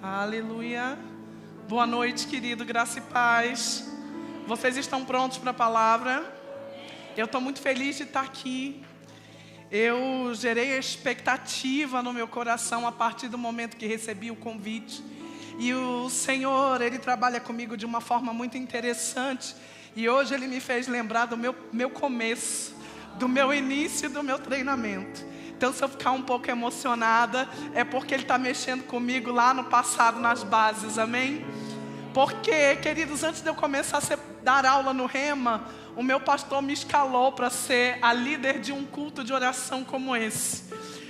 Aleluia. Boa noite, querido, graça e paz. Vocês estão prontos para a palavra? Eu estou muito feliz de estar aqui. Eu gerei expectativa no meu coração a partir do momento que recebi o convite. E o Senhor, Ele trabalha comigo de uma forma muito interessante. E hoje Ele me fez lembrar do meu começo, do meu início e do meu treinamento. Então, se eu ficar um pouco emocionada, é porque Ele está mexendo comigo lá no passado, nas bases, amém? Porque, queridos, antes de eu começar a dar aula no Rema, o meu pastor me escalou para ser a líder de um culto de oração como esse.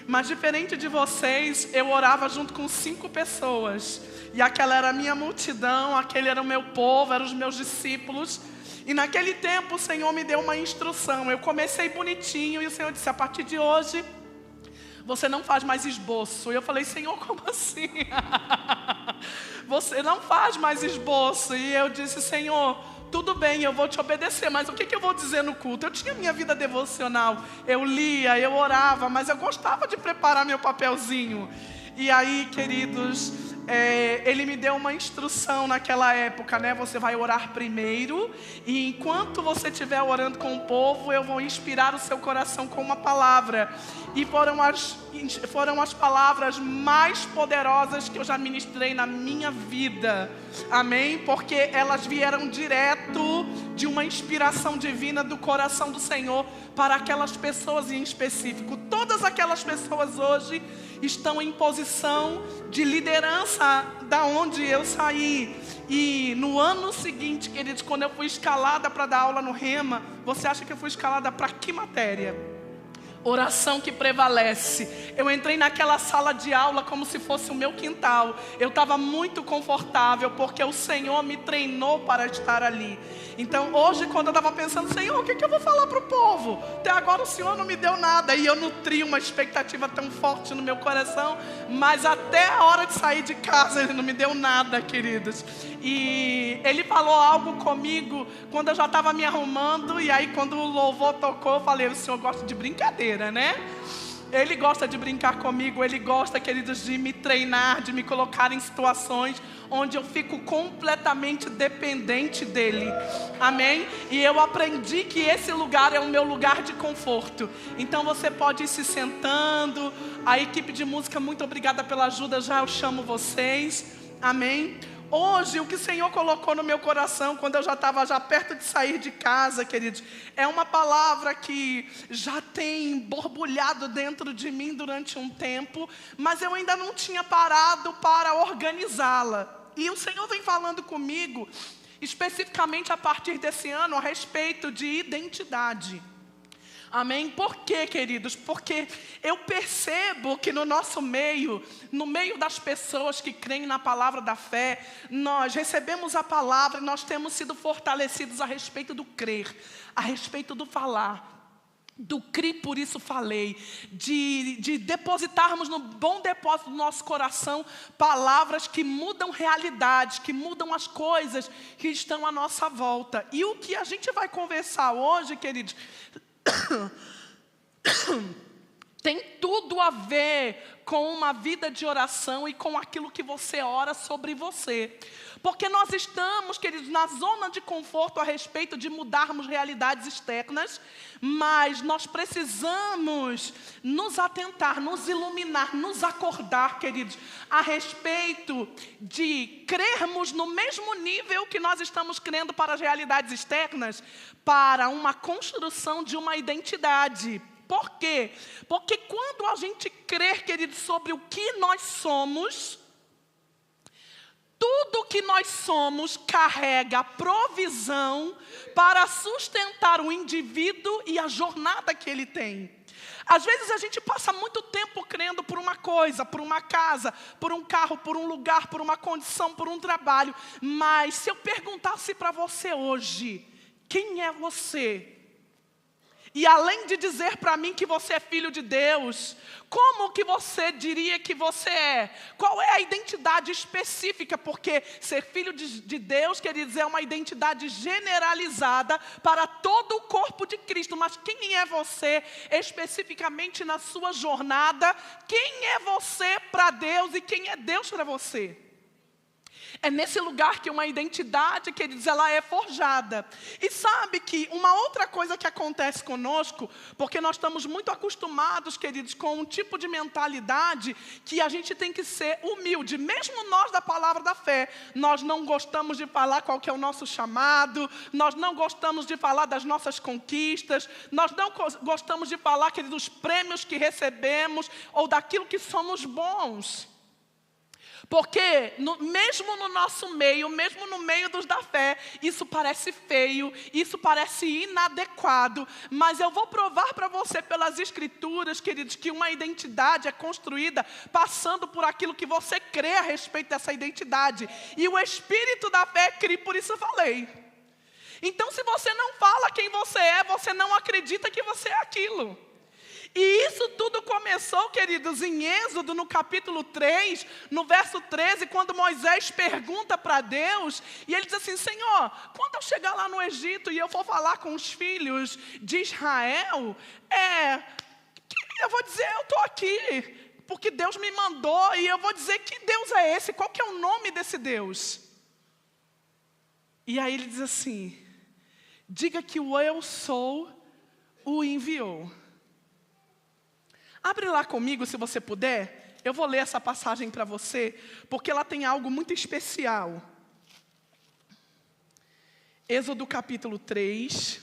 Mas diferente de vocês, eu orava junto com 5 pessoas. E aquela era a minha multidão, aquele era o meu povo, eram os meus discípulos. E naquele tempo o Senhor me deu uma instrução. Eu comecei bonitinho e o Senhor disse: a partir de hoje, você não faz mais esboço. E eu falei: Senhor, como assim? Você não faz mais esboço. E eu disse: Senhor, tudo bem, eu vou te obedecer, mas o que eu vou dizer no culto? Eu tinha minha vida devocional, eu lia, eu orava, mas eu gostava de preparar meu papelzinho. E aí, queridos, Ele me deu uma instrução naquela época, né? Você vai orar primeiro, e enquanto você estiver orando com o povo, eu vou inspirar o seu coração com uma palavra. E foram as palavras mais poderosas que eu já ministrei na minha vida, amém? Porque elas vieram direto de uma inspiração divina do coração do Senhor para aquelas pessoas em específico. Todas aquelas pessoas hoje estão em posição de liderança da onde eu saí. E no ano seguinte, queridos, quando eu fui escalada para dar aula no Rema, você acha que eu fui escalada para que matéria? Oração que prevalece. Eu entrei naquela sala de aula como se fosse o meu quintal. Eu estava muito confortável porque o Senhor me treinou para estar ali. Então hoje, quando eu estava pensando: Senhor, o que eu vou falar para o povo? Até agora o Senhor não me deu nada. E eu nutri uma expectativa tão forte no meu coração, mas até a hora de sair de casa Ele não me deu nada, queridos. E Ele falou algo comigo quando eu já estava me arrumando. E aí quando o louvor tocou, eu falei: o Senhor gosta de brincadeira, né? Ele gosta de brincar comigo. Ele gosta, queridos, de me treinar, de me colocar em situações onde eu fico completamente dependente dEle, amém? E eu aprendi que esse lugar é o meu lugar de conforto. Então você pode ir se sentando. A equipe de música, muito obrigada pela ajuda, já eu chamo vocês, amém? Hoje, o que o Senhor colocou no meu coração, quando eu já estava perto de sair de casa, queridos, é uma palavra que já tem borbulhado dentro de mim durante um tempo, mas eu ainda não tinha parado para organizá-la. E o Senhor vem falando comigo, especificamente a partir desse ano, a respeito de identidade. Amém? Por quê, queridos? Porque eu percebo que no nosso meio, no meio das pessoas que creem na palavra da fé, nós recebemos a palavra e nós temos sido fortalecidos a respeito do crer, a respeito do falar, do crer, por isso falei, de depositarmos no bom depósito do nosso coração palavras que mudam realidades, que mudam as coisas que estão à nossa volta. E o que a gente vai conversar hoje, queridos, tem tudo a ver com uma vida de oração e com aquilo que você ora sobre você. Porque nós estamos, queridos, na zona de conforto a respeito de mudarmos realidades externas, mas nós precisamos nos atentar, nos iluminar, nos acordar, queridos, a respeito de crermos no mesmo nível que nós estamos crendo para as realidades externas, para uma construção de uma identidade. Por quê? Porque quando a gente crer, queridos, sobre o que nós somos, tudo que nós somos carrega provisão para sustentar o indivíduo e a jornada que ele tem. Às vezes a gente passa muito tempo crendo por uma coisa, por uma casa, por um carro, por um lugar, por uma condição, por um trabalho. Mas se eu perguntasse para você hoje: quem é você? E além de dizer para mim que você é filho de Deus, como que você diria que você é? Qual é a identidade específica? Porque ser filho de Deus, queridos, é uma identidade generalizada para todo o corpo de Cristo. Mas quem é você especificamente na sua jornada? Quem é você para Deus e quem é Deus para você? É nesse lugar que uma identidade, queridos, ela é forjada. E sabe que uma outra coisa que acontece conosco, porque nós estamos muito acostumados, queridos, com um tipo de mentalidade que a gente tem que ser humilde. Mesmo nós da palavra da fé, nós não gostamos de falar qual que é o nosso chamado, nós não gostamos de falar das nossas conquistas, nós não gostamos de falar, queridos, dos prêmios que recebemos ou daquilo que somos bons. Porque mesmo no nosso meio, mesmo no meio dos da fé, isso parece feio, isso parece inadequado. Mas eu vou provar para você pelas escrituras, queridos, que uma identidade é construída passando por aquilo que você crê a respeito dessa identidade. E o espírito da fé cria, por isso eu falei. Então, se você não fala quem você é, você não acredita que você é aquilo. E isso tudo começou, queridos, em Êxodo, no capítulo 3, no verso 13, quando Moisés pergunta para Deus, e ele diz assim: Senhor, quando eu chegar lá no Egito e eu for falar com os filhos de Israel, eu vou dizer, eu estou aqui, porque Deus me mandou, e eu vou dizer, que Deus é esse? Qual que é o nome desse Deus? E aí ele diz assim: diga que o eu sou o enviou. Abre lá comigo, se você puder. Eu vou ler essa passagem para você, porque ela tem algo muito especial. Êxodo capítulo 3.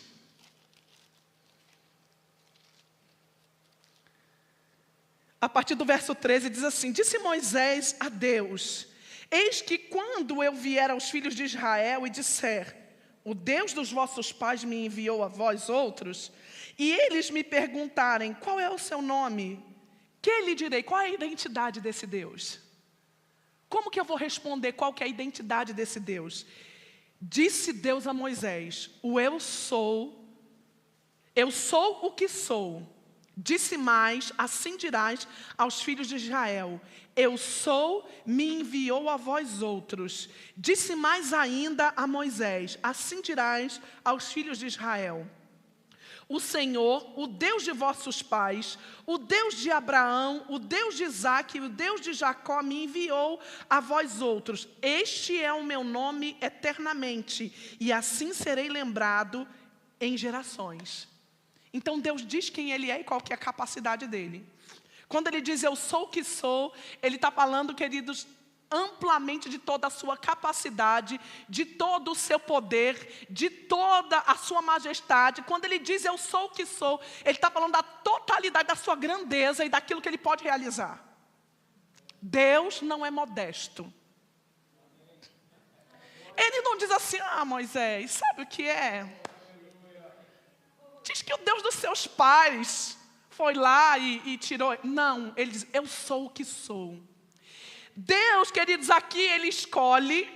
A partir do verso 13 diz assim: disse Moisés a Deus: eis que quando eu vier aos filhos de Israel e disser, o Deus dos vossos pais me enviou a vós outros, e eles me perguntarem, qual é o seu nome? Que lhe direi? Qual é a identidade desse Deus? Como que eu vou responder qual que é a identidade desse Deus? Disse Deus a Moisés: o eu sou o que sou. Disse mais, assim dirás aos filhos de Israel: eu sou, me enviou a vós outros. Disse mais ainda a Moisés: assim dirás aos filhos de Israel: o Senhor, o Deus de vossos pais, o Deus de Abraão, o Deus de Isaque e o Deus de Jacó me enviou a vós outros. Este é o meu nome eternamente, e assim serei lembrado em gerações. Então Deus diz quem Ele é e qual que é a capacidade dEle. Quando Ele diz eu sou o que sou, Ele está falando, queridos, amplamente de toda a sua capacidade, de todo o seu poder, de toda a sua majestade. Quando Ele diz eu sou o que sou, Ele está falando da totalidade da sua grandeza e daquilo que Ele pode realizar. Deus não é modesto. Ele não diz assim: ah, Moisés, sabe o que é? Diz que o Deus dos seus pais foi lá e tirou. Não, Ele diz, eu sou o que sou. Deus, queridos, aqui Ele escolhe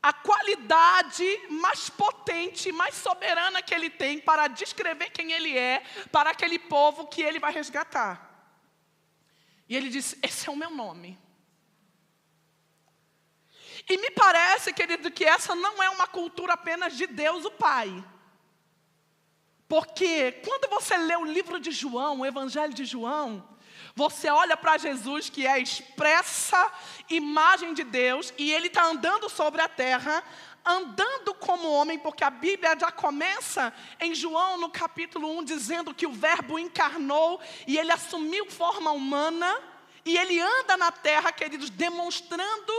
a qualidade mais potente, mais soberana que Ele tem para descrever quem Ele é para aquele povo que Ele vai resgatar. E Ele diz, esse é o meu nome. E me parece, querido, que essa não é uma cultura apenas de Deus o Pai. Porque quando você lê o livro de João, o Evangelho de João, você olha para Jesus, que é a expressa imagem de Deus, e Ele está andando sobre a terra, andando como homem, porque a Bíblia já começa em João, no capítulo 1, dizendo que o Verbo encarnou, e Ele assumiu forma humana, e Ele anda na terra, queridos, demonstrando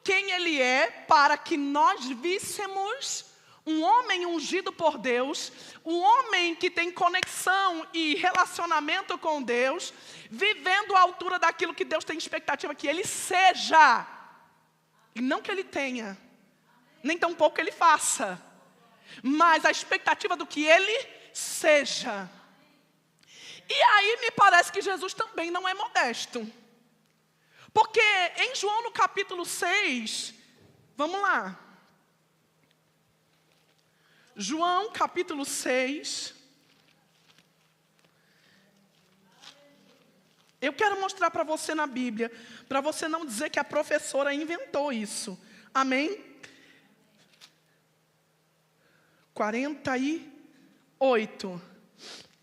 quem Ele é, para que nós víssemos um homem ungido por Deus, um homem que tem conexão e relacionamento com Deus, vivendo à altura daquilo que Deus tem expectativa que Ele seja, e não que Ele tenha, nem tampouco que Ele faça, mas a expectativa do que Ele seja. E aí me parece que Jesus também não é modesto, porque em João no capítulo 6, vamos lá, João capítulo 6, eu quero mostrar para você na Bíblia, para você não dizer que a professora inventou isso, amém? 48,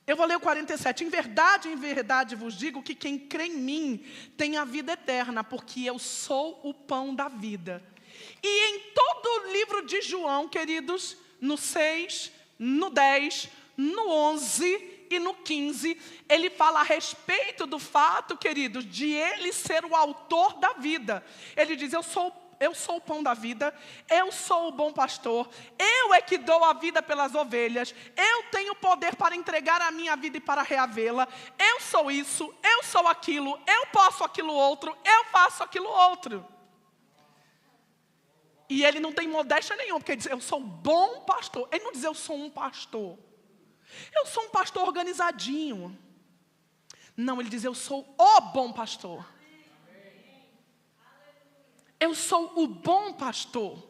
eu vou ler o 47, em verdade vos digo que quem crê em mim tem a vida eterna, porque eu sou o pão da vida. E em todo o livro de João, queridos, no 6, no 10, no 11 e no 15, ele fala a respeito do fato, queridos, de ele ser o autor da vida. Ele diz, eu sou o pão da vida, eu sou o bom pastor, eu é que dou a vida pelas ovelhas, eu tenho poder para entregar a minha vida e para reavê-la, eu sou isso, eu sou aquilo, eu posso aquilo outro, eu faço aquilo outro. E ele não tem modéstia nenhuma, porque ele diz, eu sou bom pastor. Ele não diz, eu sou um pastor. Eu sou um pastor organizadinho. Não, ele diz, eu sou o bom pastor. Eu sou o bom pastor.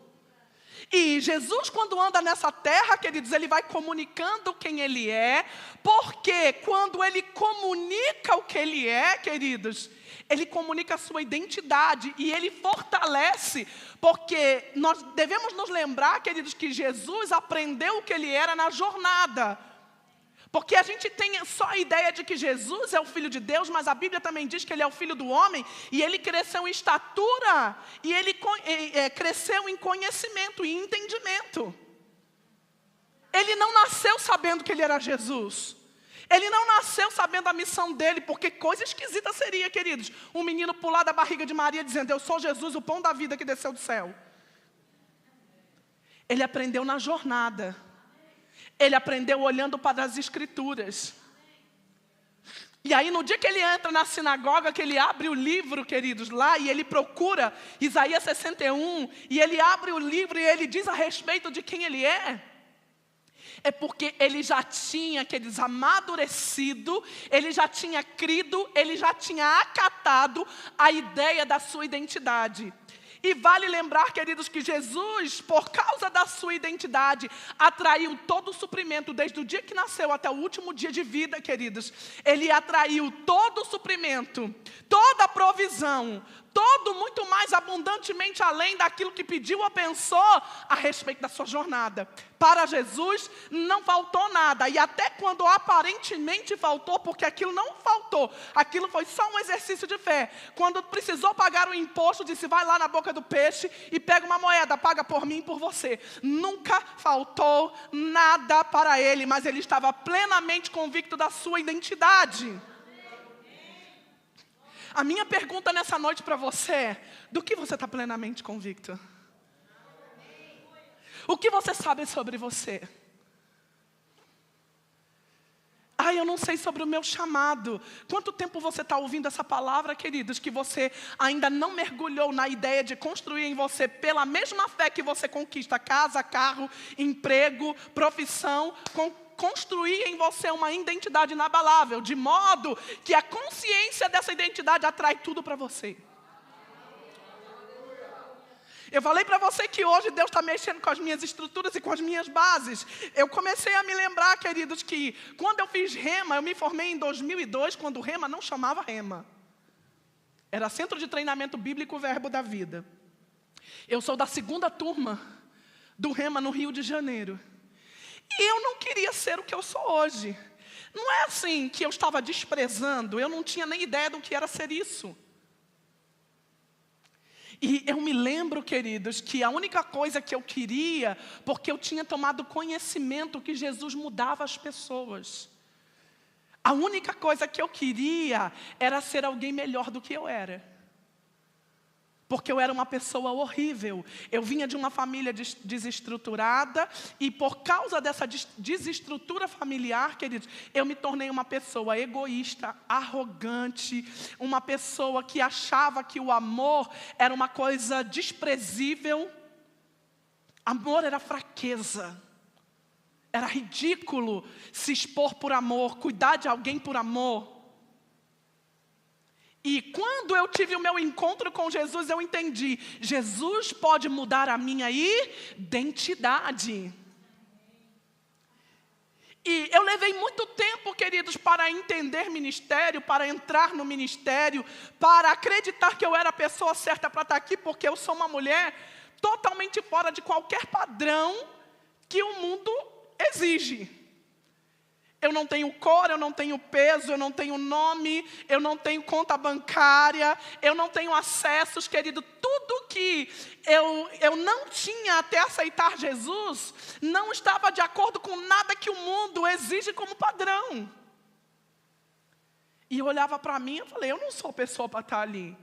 E Jesus, quando anda nessa terra, queridos, ele vai comunicando quem ele é, porque quando ele comunica o que ele é, queridos, ele comunica a sua identidade e ele fortalece, porque nós devemos nos lembrar, queridos, que Jesus aprendeu o que ele era na jornada. Porque a gente tem só a ideia de que Jesus é o Filho de Deus, mas a Bíblia também diz que ele é o Filho do homem, e ele cresceu em estatura, e ele cresceu em conhecimento e entendimento. Ele não nasceu sabendo que ele era Jesus. Ele não nasceu sabendo a missão dele, porque coisa esquisita seria, queridos, um menino pular da barriga de Maria dizendo, eu sou Jesus, o pão da vida que desceu do céu. Ele aprendeu na jornada. Ele aprendeu olhando para as Escrituras. E aí no dia que ele entra na sinagoga, que ele abre o livro, queridos, lá, e ele procura Isaías 61, e ele abre o livro e ele diz a respeito de quem ele é porque ele já tinha, queridos, amadurecido, ele já tinha crido, ele já tinha acatado a ideia da sua identidade. E vale lembrar, queridos, que Jesus, por causa da sua identidade, atraiu todo o suprimento, desde o dia que nasceu até o último dia de vida, queridos. Ele atraiu todo o suprimento, toda a provisão, todo muito mais abundantemente além daquilo que pediu ou pensou a respeito da sua jornada. Para Jesus não faltou nada, e até quando aparentemente faltou, porque aquilo não faltou, aquilo foi só um exercício de fé. Quando precisou pagar o imposto, disse, vai lá na boca do peixe e pega uma moeda, paga por mim e por você. Nunca faltou nada para ele, mas ele estava plenamente convicto da sua identidade. A minha pergunta nessa noite para você é, do que você está plenamente convicto? O que você sabe sobre você? Eu não sei sobre o meu chamado. Quanto tempo você está ouvindo essa palavra, queridos, que você ainda não mergulhou na ideia de construir em você, pela mesma fé que você conquista casa, carro, emprego, profissão, construir em você uma identidade inabalável, de modo que a consciência dessa identidade atrai tudo para você. Eu falei para você que hoje Deus está mexendo com as minhas estruturas e com as minhas bases. Eu comecei a me lembrar, queridos, que quando eu fiz Rema, eu me formei em 2002, quando o Rema não chamava Rema. Era Centro de Treinamento Bíblico Verbo da Vida. Eu sou da 2ª turma do Rema no Rio de Janeiro. E eu não queria ser o que eu sou hoje. Não é assim que eu estava desprezando, eu não tinha nem ideia do que era ser isso. E eu me lembro, queridos, que a única coisa que eu queria, porque eu tinha tomado conhecimento que Jesus mudava as pessoas. A única coisa que eu queria era ser alguém melhor do que eu era. Porque eu era uma pessoa horrível. Eu vinha de uma família desestruturada e por causa dessa desestrutura familiar, queridos, eu me tornei uma pessoa egoísta, arrogante, uma pessoa que achava que o amor era uma coisa desprezível. Amor era fraqueza. Era ridículo se expor por amor, cuidar de alguém por amor. E quando eu tive o meu encontro com Jesus, eu entendi, Jesus pode mudar a minha identidade. E eu levei muito tempo, queridos, para entender ministério, para entrar no ministério, para acreditar que eu era a pessoa certa para estar aqui, porque eu sou uma mulher totalmente fora de qualquer padrão que o mundo exige. eu não tenho cor, eu não tenho peso, eu não tenho nome, eu não tenho conta bancária, eu não tenho acessos, querido. Tudo que eu não tinha até aceitar Jesus, não estava de acordo com nada que o mundo exige como padrão. E eu olhava para mim e falei, eu não sou a pessoa para estar ali.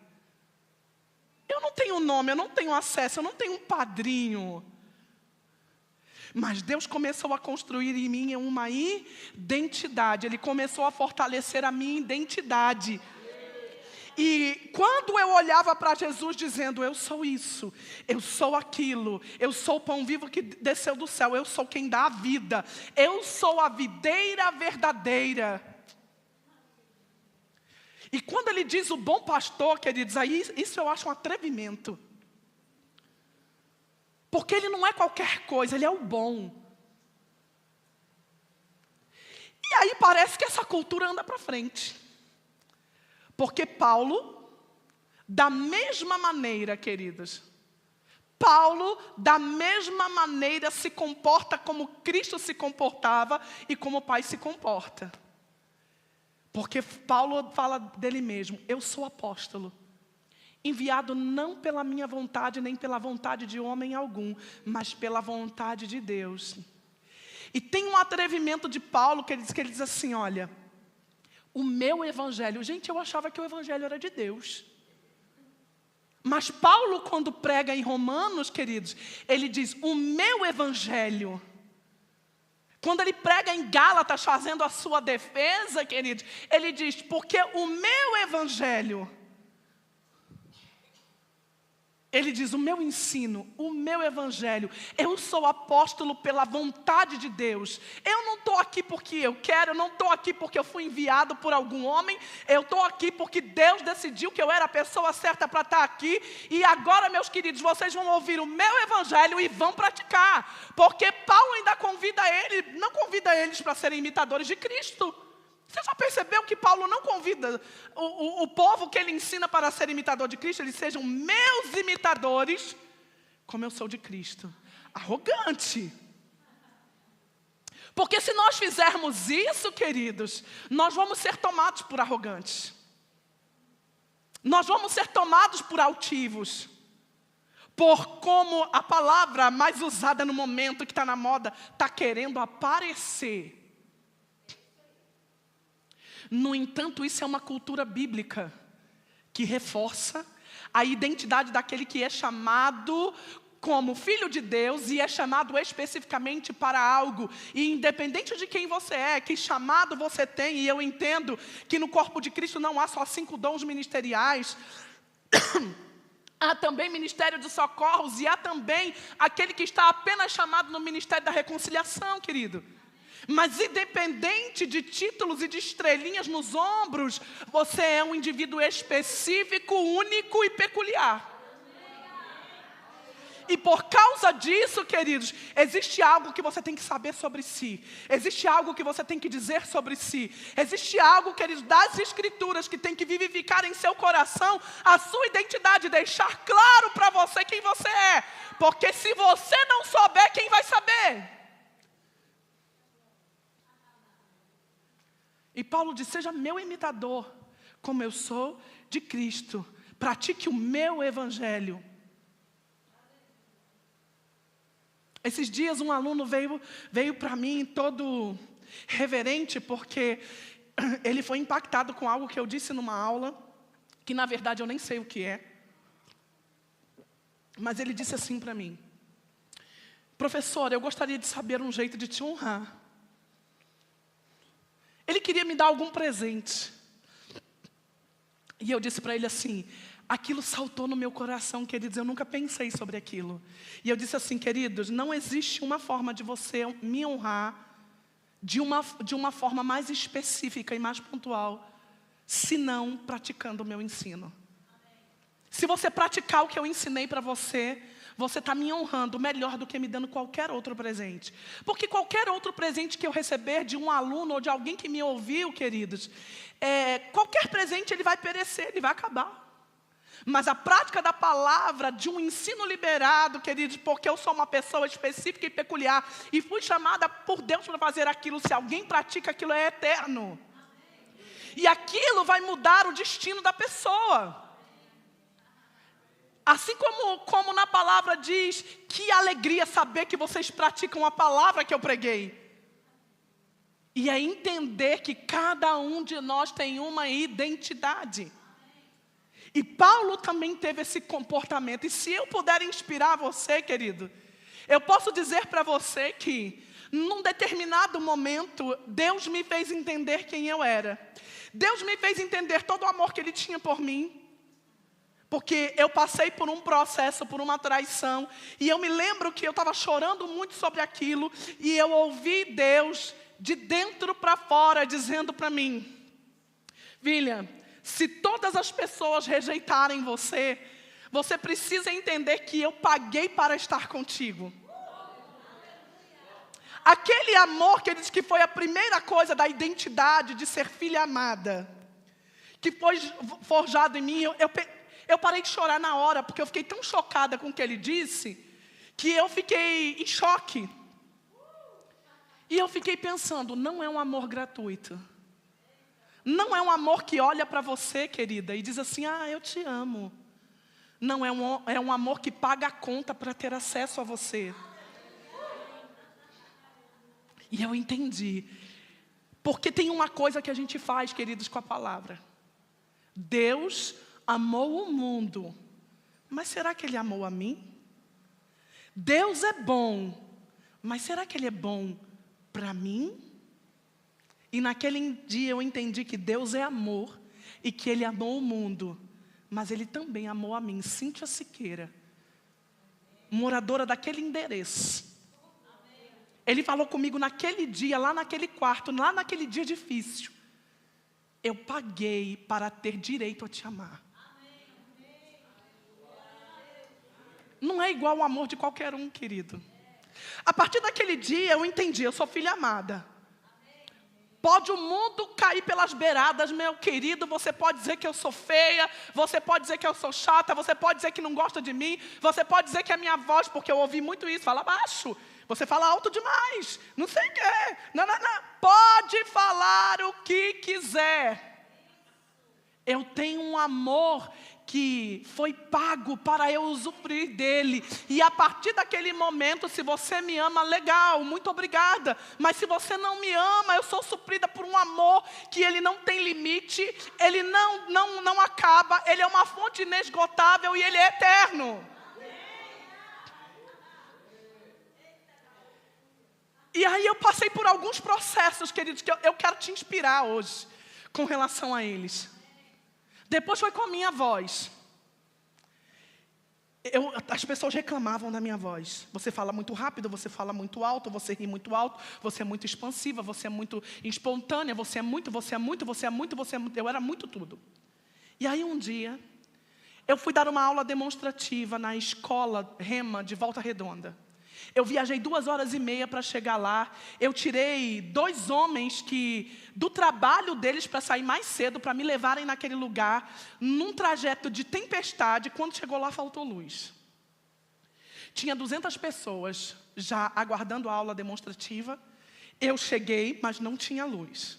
Eu não tenho nome, eu não tenho acesso, eu não tenho um padrinho. Mas Deus começou a construir em mim uma identidade. Ele começou a fortalecer a minha identidade. E quando eu olhava para Jesus dizendo, eu sou isso, eu sou aquilo, eu sou o pão vivo que desceu do céu, eu sou quem dá a vida, eu sou a videira verdadeira. E quando ele diz o bom pastor, queridos, aí isso eu acho um atrevimento. Porque ele não é qualquer coisa, ele é o bom. E aí parece que essa cultura anda para frente. Porque Paulo, da mesma maneira, queridos, Paulo, da mesma maneira, se comporta como Cristo se comportava e como o Pai se comporta. Porque Paulo fala dele mesmo, eu sou apóstolo, enviado não pela minha vontade, nem pela vontade de homem algum, mas pela vontade de Deus. E tem um atrevimento de Paulo, que ele diz assim, olha, o meu evangelho, gente, eu achava que o evangelho era de Deus. Mas Paulo, quando prega em Romanos, queridos, ele diz, o meu evangelho. Quando ele prega em Gálatas, fazendo a sua defesa, queridos, ele diz, porque o meu evangelho, ele diz, o meu ensino, o meu evangelho, eu sou apóstolo pela vontade de Deus. Eu não estou aqui porque eu quero, eu não estou aqui porque eu fui enviado por algum homem, eu estou aqui porque Deus decidiu que eu era a pessoa certa para estar aqui. E agora, meus queridos, vocês vão ouvir o meu evangelho e vão praticar. Porque Paulo ainda não convida eles para serem imitadores de Cristo. Você já percebeu que Paulo não convida o povo que ele ensina para ser imitador de Cristo? Eles sejam meus imitadores, como eu sou de Cristo. Arrogante. Porque se nós fizermos isso, queridos, nós vamos ser tomados por arrogantes. Nós vamos ser tomados por altivos. Por como a palavra mais usada no momento que está na moda, está querendo aparecer. No entanto, isso é uma cultura bíblica que reforça a identidade daquele que é chamado como filho de Deus e é chamado especificamente para algo. E independente de quem você é, que chamado você tem, e eu entendo que no corpo de Cristo não há só 5 dons ministeriais, há também ministério de socorros e há também aquele que está apenas chamado no ministério da reconciliação, querido. Mas independente de títulos e de estrelinhas nos ombros, você é um indivíduo específico, único e peculiar. E por causa disso, queridos, existe algo que você tem que saber sobre si. Existe algo que você tem que dizer sobre si. Existe algo, queridos, das Escrituras que tem que vivificar em seu coração a sua identidade, deixar claro para você quem você é. Porque se você não souber, quem vai saber? E Paulo diz, seja meu imitador, como eu sou de Cristo. Pratique o meu evangelho. Esses dias um aluno veio para mim todo reverente, porque ele foi impactado com algo que eu disse numa aula, que na verdade eu nem sei o que é. Mas ele disse assim para mim, professor, eu gostaria de saber um jeito de te honrar. Ele queria me dar algum presente. E eu disse para ele assim, aquilo saltou no meu coração, queridos, eu nunca pensei sobre aquilo. E eu disse assim, queridos, não existe uma forma de você me honrar de uma forma mais específica e mais pontual, senão praticando o meu ensino. Se você praticar o que eu ensinei para você, você está me honrando melhor do que me dando qualquer outro presente. Porque qualquer outro presente que eu receber de um aluno ou de alguém que me ouviu, queridos, qualquer presente ele vai perecer, ele vai acabar. Mas a prática da palavra, de um ensino liberado, queridos, porque eu sou uma pessoa específica e peculiar, e fui chamada por Deus para fazer aquilo, se alguém pratica aquilo é eterno. E aquilo vai mudar o destino da pessoa. Assim como na palavra diz, que alegria saber que vocês praticam a palavra que eu preguei. E é entender que cada um de nós tem uma identidade. E Paulo também teve esse comportamento. E se eu puder inspirar você, querido, eu posso dizer para você que, num determinado momento, Deus me fez entender quem eu era. Deus me fez entender todo o amor que Ele tinha por mim. Porque eu passei por um processo, por uma traição. E eu me lembro que eu estava chorando muito sobre aquilo. E eu ouvi Deus, de dentro para fora, dizendo para mim: William, se todas as pessoas rejeitarem você, você precisa entender que eu paguei para estar contigo. Aquele amor que ele diz que foi a primeira coisa da identidade de ser filha amada, que foi forjado em mim, eu parei de chorar na hora, porque eu fiquei tão chocada com o que ele disse, que eu fiquei em choque. E eu fiquei pensando, não é um amor gratuito. Não é um amor que olha para você, querida, e diz assim, eu te amo. Não, é um amor que paga a conta para ter acesso a você. E eu entendi. Porque tem uma coisa que a gente faz, queridos, com a palavra. Deus amou o mundo, mas será que Ele amou a mim? Deus é bom, mas será que Ele é bom para mim? E naquele dia eu entendi que Deus é amor e que Ele amou o mundo, mas Ele também amou a mim, Cíntia Siqueira, moradora daquele endereço. Ele falou comigo naquele dia, lá naquele quarto, lá naquele dia difícil. Eu paguei para ter direito a te amar. Não é igual o amor de qualquer um, querido. A partir daquele dia eu entendi, eu sou filha amada. Pode o mundo cair pelas beiradas, meu querido, você pode dizer que eu sou feia, você pode dizer que eu sou chata, você pode dizer que não gosta de mim, você pode dizer que a minha voz, porque eu ouvi muito isso, fala baixo, você fala alto demais, não sei o quê. Não. Pode falar o que quiser. Eu tenho um amor que foi pago para eu usufruir dele. E a partir daquele momento, se você me ama, legal, muito obrigada. Mas se você não me ama, eu sou suprida por um amor que ele não tem limite, ele não acaba, ele é uma fonte inesgotável e ele é eterno. E aí eu passei por alguns processos, queridos, que eu quero te inspirar hoje com relação a eles. Depois foi com a minha voz. As pessoas reclamavam da minha voz. Você fala muito rápido, você fala muito alto, você ri muito alto, você é muito expansiva, você é muito espontânea, você é muito. Eu era muito tudo. E aí um dia, eu fui dar uma aula demonstrativa na escola Rema de Volta Redonda. Eu viajei 2h30 para chegar lá. Eu tirei 2 homens do trabalho deles para sair mais cedo, para me levarem naquele lugar, num trajeto de tempestade. Quando chegou lá, faltou luz. Tinha 200 pessoas já aguardando a aula demonstrativa. Eu cheguei, mas não tinha luz.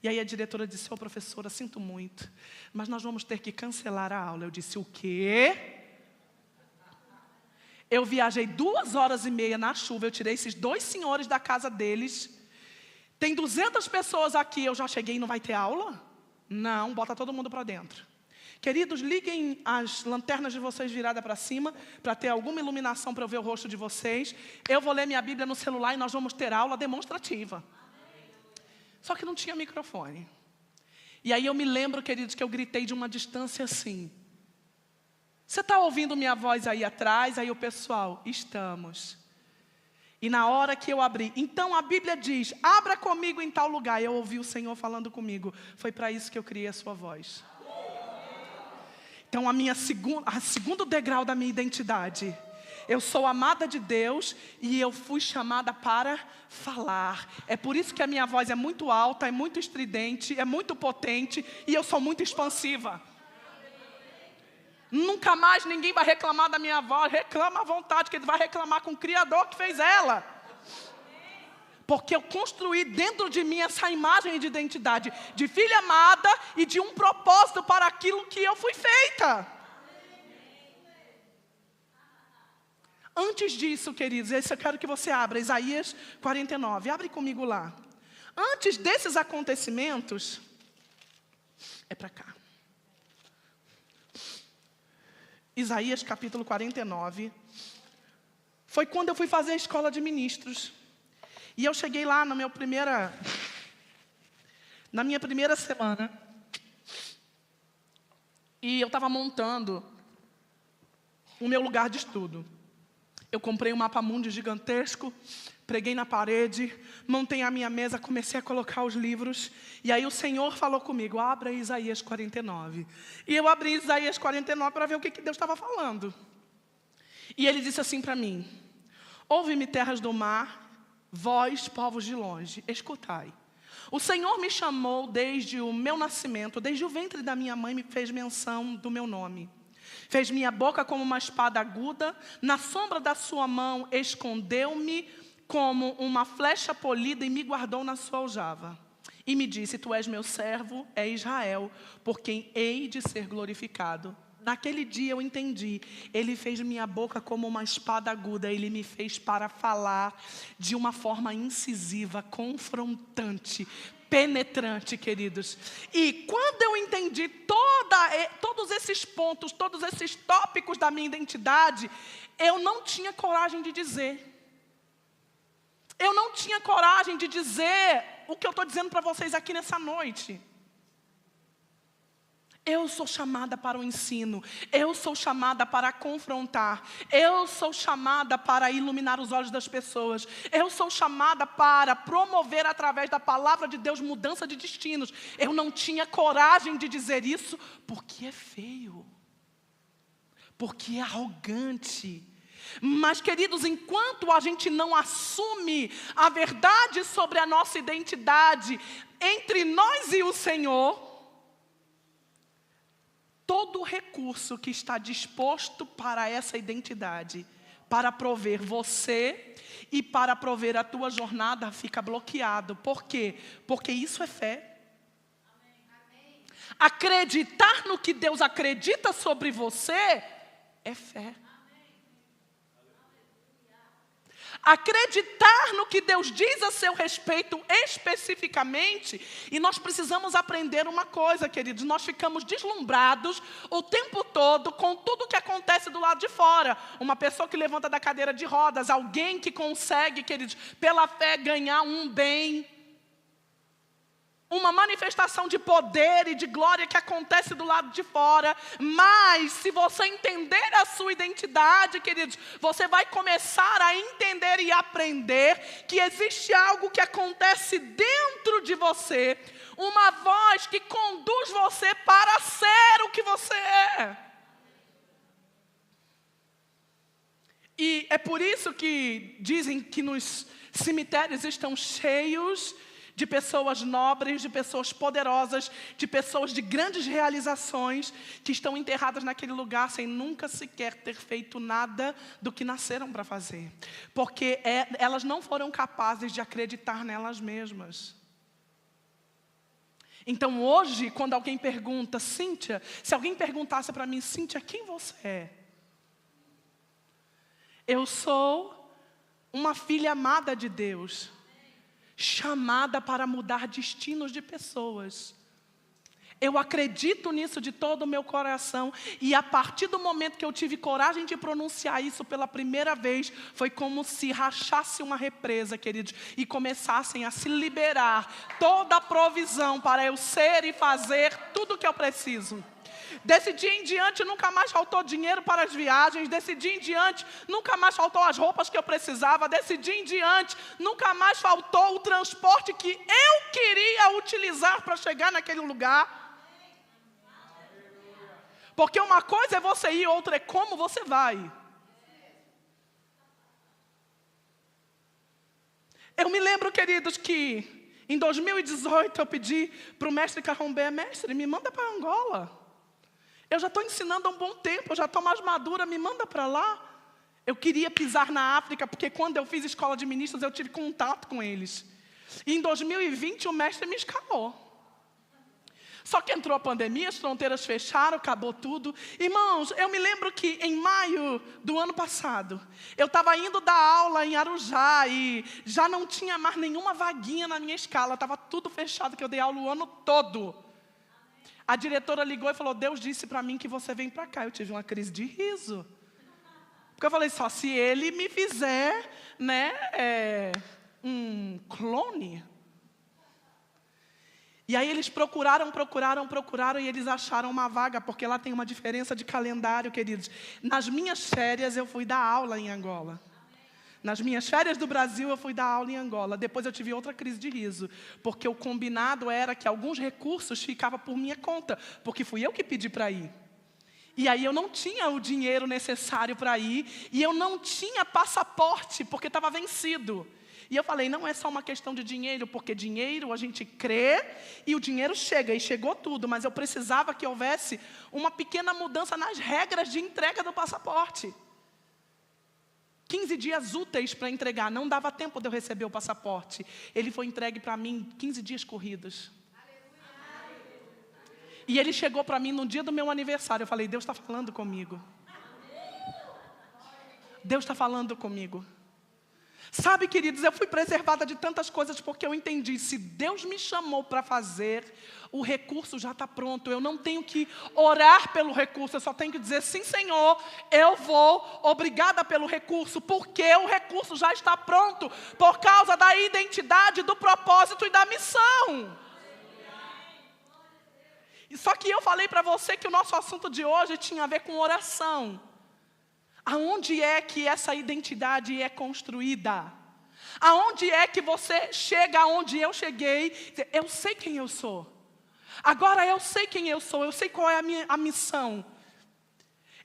E aí a diretora disse, professora, sinto muito, mas nós vamos ter que cancelar a aula. Eu disse, o quê? Eu viajei 2h30 na chuva, eu tirei esses 2 senhores da casa deles. Tem 200 pessoas aqui, eu já cheguei e não vai ter aula? Não, bota todo mundo para dentro. Queridos, liguem as lanternas de vocês viradas para cima, para ter alguma iluminação para eu ver o rosto de vocês. Eu vou ler minha Bíblia no celular e nós vamos ter aula demonstrativa. Só que não tinha microfone. E aí eu me lembro, queridos, que eu gritei de uma distância assim. Você está ouvindo minha voz aí atrás? Aí o pessoal, estamos. E na hora que eu abri, então a Bíblia diz, abra comigo em tal lugar. Eu ouvi o Senhor falando comigo. Foi para isso que eu criei a sua voz. Então segundo degrau da minha identidade. Eu sou amada de Deus e eu fui chamada para falar. É por isso que a minha voz é muito alta, é muito estridente, é muito potente e eu sou muito expansiva. Nunca mais ninguém vai reclamar da minha voz. Reclama à vontade, que ele vai reclamar com o Criador que fez ela. Porque eu construí dentro de mim essa imagem de identidade de filha amada e de um propósito para aquilo que eu fui feita. Antes disso, queridos, esse eu quero que você abra, Isaías 49. Abre comigo lá. Antes desses acontecimentos, é para cá. Isaías capítulo 49. Foi quando eu fui fazer a escola de ministros. E eu cheguei lá na minha primeira semana. E eu estava montando o meu lugar de estudo. Eu comprei um mapa-mundi gigantesco, preguei na parede, montei a minha mesa, comecei a colocar os livros. E aí o Senhor falou comigo, abra Isaías 49. E eu abri Isaías 49 para ver o que Deus estava falando. E Ele disse assim para mim, ouve-me terras do mar, vós povos de longe, escutai. O Senhor me chamou desde o meu nascimento, desde o ventre da minha mãe me fez menção do meu nome. Fez minha boca como uma espada aguda, na sombra da sua mão escondeu-me como uma flecha polida e me guardou na sua aljava. E me disse, tu és meu servo, é Israel, por quem hei de ser glorificado. Naquele dia eu entendi, Ele fez minha boca como uma espada aguda, Ele me fez para falar de uma forma incisiva, confrontante, penetrante, queridos. E quando eu entendi todos esses pontos, todos esses tópicos da minha identidade, eu não tinha coragem de dizer. Eu não tinha coragem de dizer o que eu estou dizendo para vocês aqui nessa noite. Eu sou chamada para o ensino, eu sou chamada para confrontar, eu sou chamada para iluminar os olhos das pessoas, eu sou chamada para promover através da palavra de Deus mudança de destinos. Eu não tinha coragem de dizer isso porque é feio, porque é arrogante. Mas, queridos, enquanto a gente não assume a verdade sobre a nossa identidade entre nós e o Senhor, todo recurso que está disposto para essa identidade, para prover você e para prover a tua jornada, fica bloqueado. Por quê? Porque isso é fé. Acreditar no que Deus acredita sobre você é fé. Acreditar no que Deus diz a seu respeito especificamente. E nós precisamos aprender uma coisa, queridos. Nós ficamos deslumbrados o tempo todo com tudo que acontece do lado de fora. Uma pessoa que levanta da cadeira de rodas, alguém que consegue, queridos, pela fé ganhar um bem. Uma manifestação de poder e de glória que acontece do lado de fora. Mas se você entender a sua identidade, queridos, você vai começar a entender e aprender que existe algo que acontece dentro de você. Uma voz que conduz você para ser o que você é. E é por isso que dizem que nos cemitérios estão cheios de pessoas nobres, de pessoas poderosas, de pessoas de grandes realizações, que estão enterradas naquele lugar sem nunca sequer ter feito nada do que nasceram para fazer. Porque elas não foram capazes de acreditar nelas mesmas. Então hoje, quando alguém pergunta, Cíntia, se alguém perguntasse para mim, Cíntia, quem você é? Eu sou uma filha amada de Deus, chamada para mudar destinos de pessoas. Eu acredito nisso de todo o meu coração. E a partir do momento que eu tive coragem de pronunciar isso pela primeira vez, foi como se rachasse uma represa, queridos, e começassem a se liberar toda a provisão para eu ser e fazer tudo o que eu preciso. Desse dia em diante nunca mais faltou dinheiro para as viagens. Desse dia em diante nunca mais faltou as roupas que eu precisava. Desse dia em diante nunca mais faltou o transporte que eu queria utilizar para chegar naquele lugar. Porque uma coisa é você ir, outra é como você vai. Eu me lembro, queridos, que em 2018 eu pedi para o mestre Carrombé, mestre, me manda para Angola. Eu já estou ensinando há um bom tempo, eu já estou mais madura, me manda para lá. Eu queria pisar na África, porque quando eu fiz escola de ministros, eu tive contato com eles. E em 2020, o mestre me escalou. Só que entrou a pandemia, as fronteiras fecharam, acabou tudo. Irmãos, eu me lembro que em maio do ano passado, eu estava indo dar aula em Arujá e já não tinha mais nenhuma vaguinha na minha escala, estava tudo fechado, que eu dei aula o ano todo. A diretora ligou e falou, Deus disse para mim que você vem para cá. Eu tive uma crise de riso. Porque eu falei, só se ele me fizer, um clone. E aí eles procuraram e eles acharam uma vaga, porque lá tem uma diferença de calendário, queridos. Nas minhas férias eu fui dar aula em Angola. Nas minhas férias do Brasil, eu fui dar aula em Angola. Depois eu tive outra crise de riso, porque o combinado era que alguns recursos ficavam por minha conta, porque fui eu que pedi para ir. E aí eu não tinha o dinheiro necessário para ir, e eu não tinha passaporte, porque estava vencido. E eu falei, não é só uma questão de dinheiro, porque dinheiro a gente crê e o dinheiro chega, e chegou tudo, mas eu precisava que houvesse uma pequena mudança nas regras de entrega do passaporte. 15 dias úteis para entregar, não dava tempo de eu receber o passaporte. Ele foi entregue para mim 15 dias corridos. E ele chegou para mim no dia do meu aniversário. Eu falei, Deus está falando comigo. Deus está falando comigo. Sabe, queridos, eu fui preservada de tantas coisas porque eu entendi, se Deus me chamou para fazer, o recurso já está pronto. Eu não tenho que orar pelo recurso, eu só tenho que dizer, sim, Senhor, eu vou, obrigada pelo recurso, porque o recurso já está pronto, por causa da identidade, do propósito e da missão. Só que eu falei para você que o nosso assunto de hoje tinha a ver com oração. Aonde é que essa identidade é construída? Aonde é que você chega aonde eu cheguei? Eu sei quem eu sou. Agora eu sei quem eu sou, eu sei qual é a missão.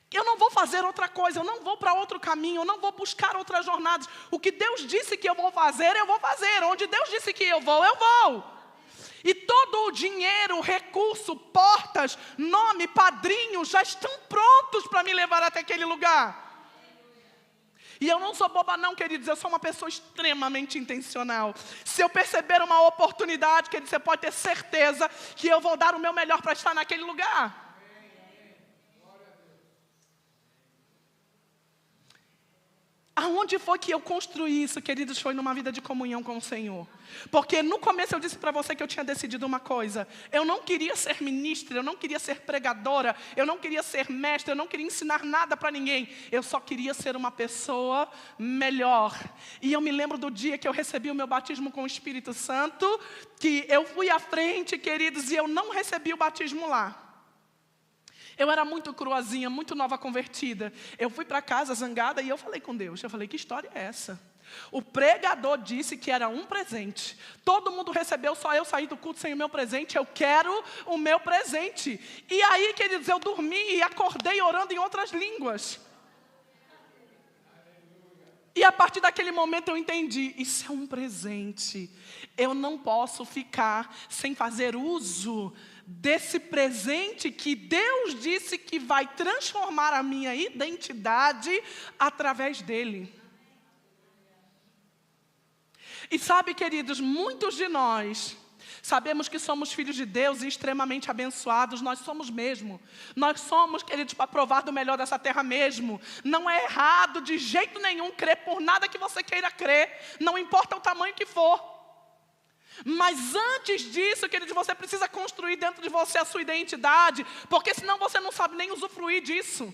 Eu não vou fazer outra coisa, eu não vou para outro caminho, eu não vou buscar outras jornadas. O que Deus disse que eu vou fazer, eu vou fazer. Onde Deus disse que eu vou, eu vou. E todo o dinheiro, recurso, portas, nome, padrinho, já estão prontos para me levar até aquele lugar. E eu não sou boba não, queridos, eu sou uma pessoa extremamente intencional. Se eu perceber uma oportunidade, queridos, você pode ter certeza que eu vou dar o meu melhor para estar naquele lugar. Aonde foi que eu construí isso, queridos? Foi numa vida de comunhão com o Senhor. Porque no começo eu disse para você que eu tinha decidido uma coisa. Eu não queria ser ministra, eu não queria ser pregadora, eu não queria ser mestra, eu não queria ensinar nada para ninguém. Eu só queria ser uma pessoa melhor. E eu me lembro do dia que eu recebi o meu batismo com o Espírito Santo, que eu fui à frente, queridos, e eu não recebi o batismo lá. Eu era muito cruazinha, muito nova convertida. Eu fui para casa zangada e eu falei com Deus. Eu falei, que história é essa? O pregador disse que era um presente. Todo mundo recebeu, só eu saí do culto sem o meu presente. Eu quero o meu presente. E aí, queridos, eu dormi e acordei orando em outras línguas. E a partir daquele momento eu entendi, isso é um presente. Eu não posso ficar sem fazer uso desse presente que Deus disse que vai transformar a minha identidade através dele. E sabe, queridos, muitos de nós sabemos que somos filhos de Deus e extremamente abençoados. Nós somos mesmo. Nós somos, queridos, para provar do melhor dessa terra mesmo. Não é errado de jeito nenhum crer por nada que você queira crer. Não importa o tamanho que for. Mas antes disso, queridos, você precisa construir dentro de você a sua identidade. Porque senão você não sabe nem usufruir disso.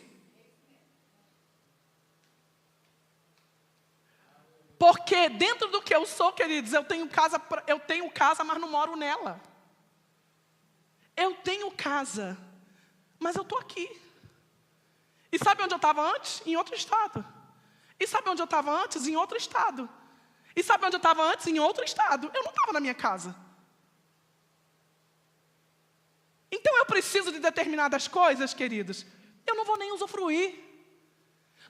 Porque dentro do que eu sou, queridos, eu tenho casa, mas não moro nela. Eu tenho casa, mas eu estou aqui. E sabe onde eu estava antes? Em outro estado. E sabe onde eu estava antes? Em outro estado. E sabe onde eu estava antes? Em outro estado. Eu não estava na minha casa. Então eu preciso de determinadas coisas, queridos. Eu não vou nem usufruir.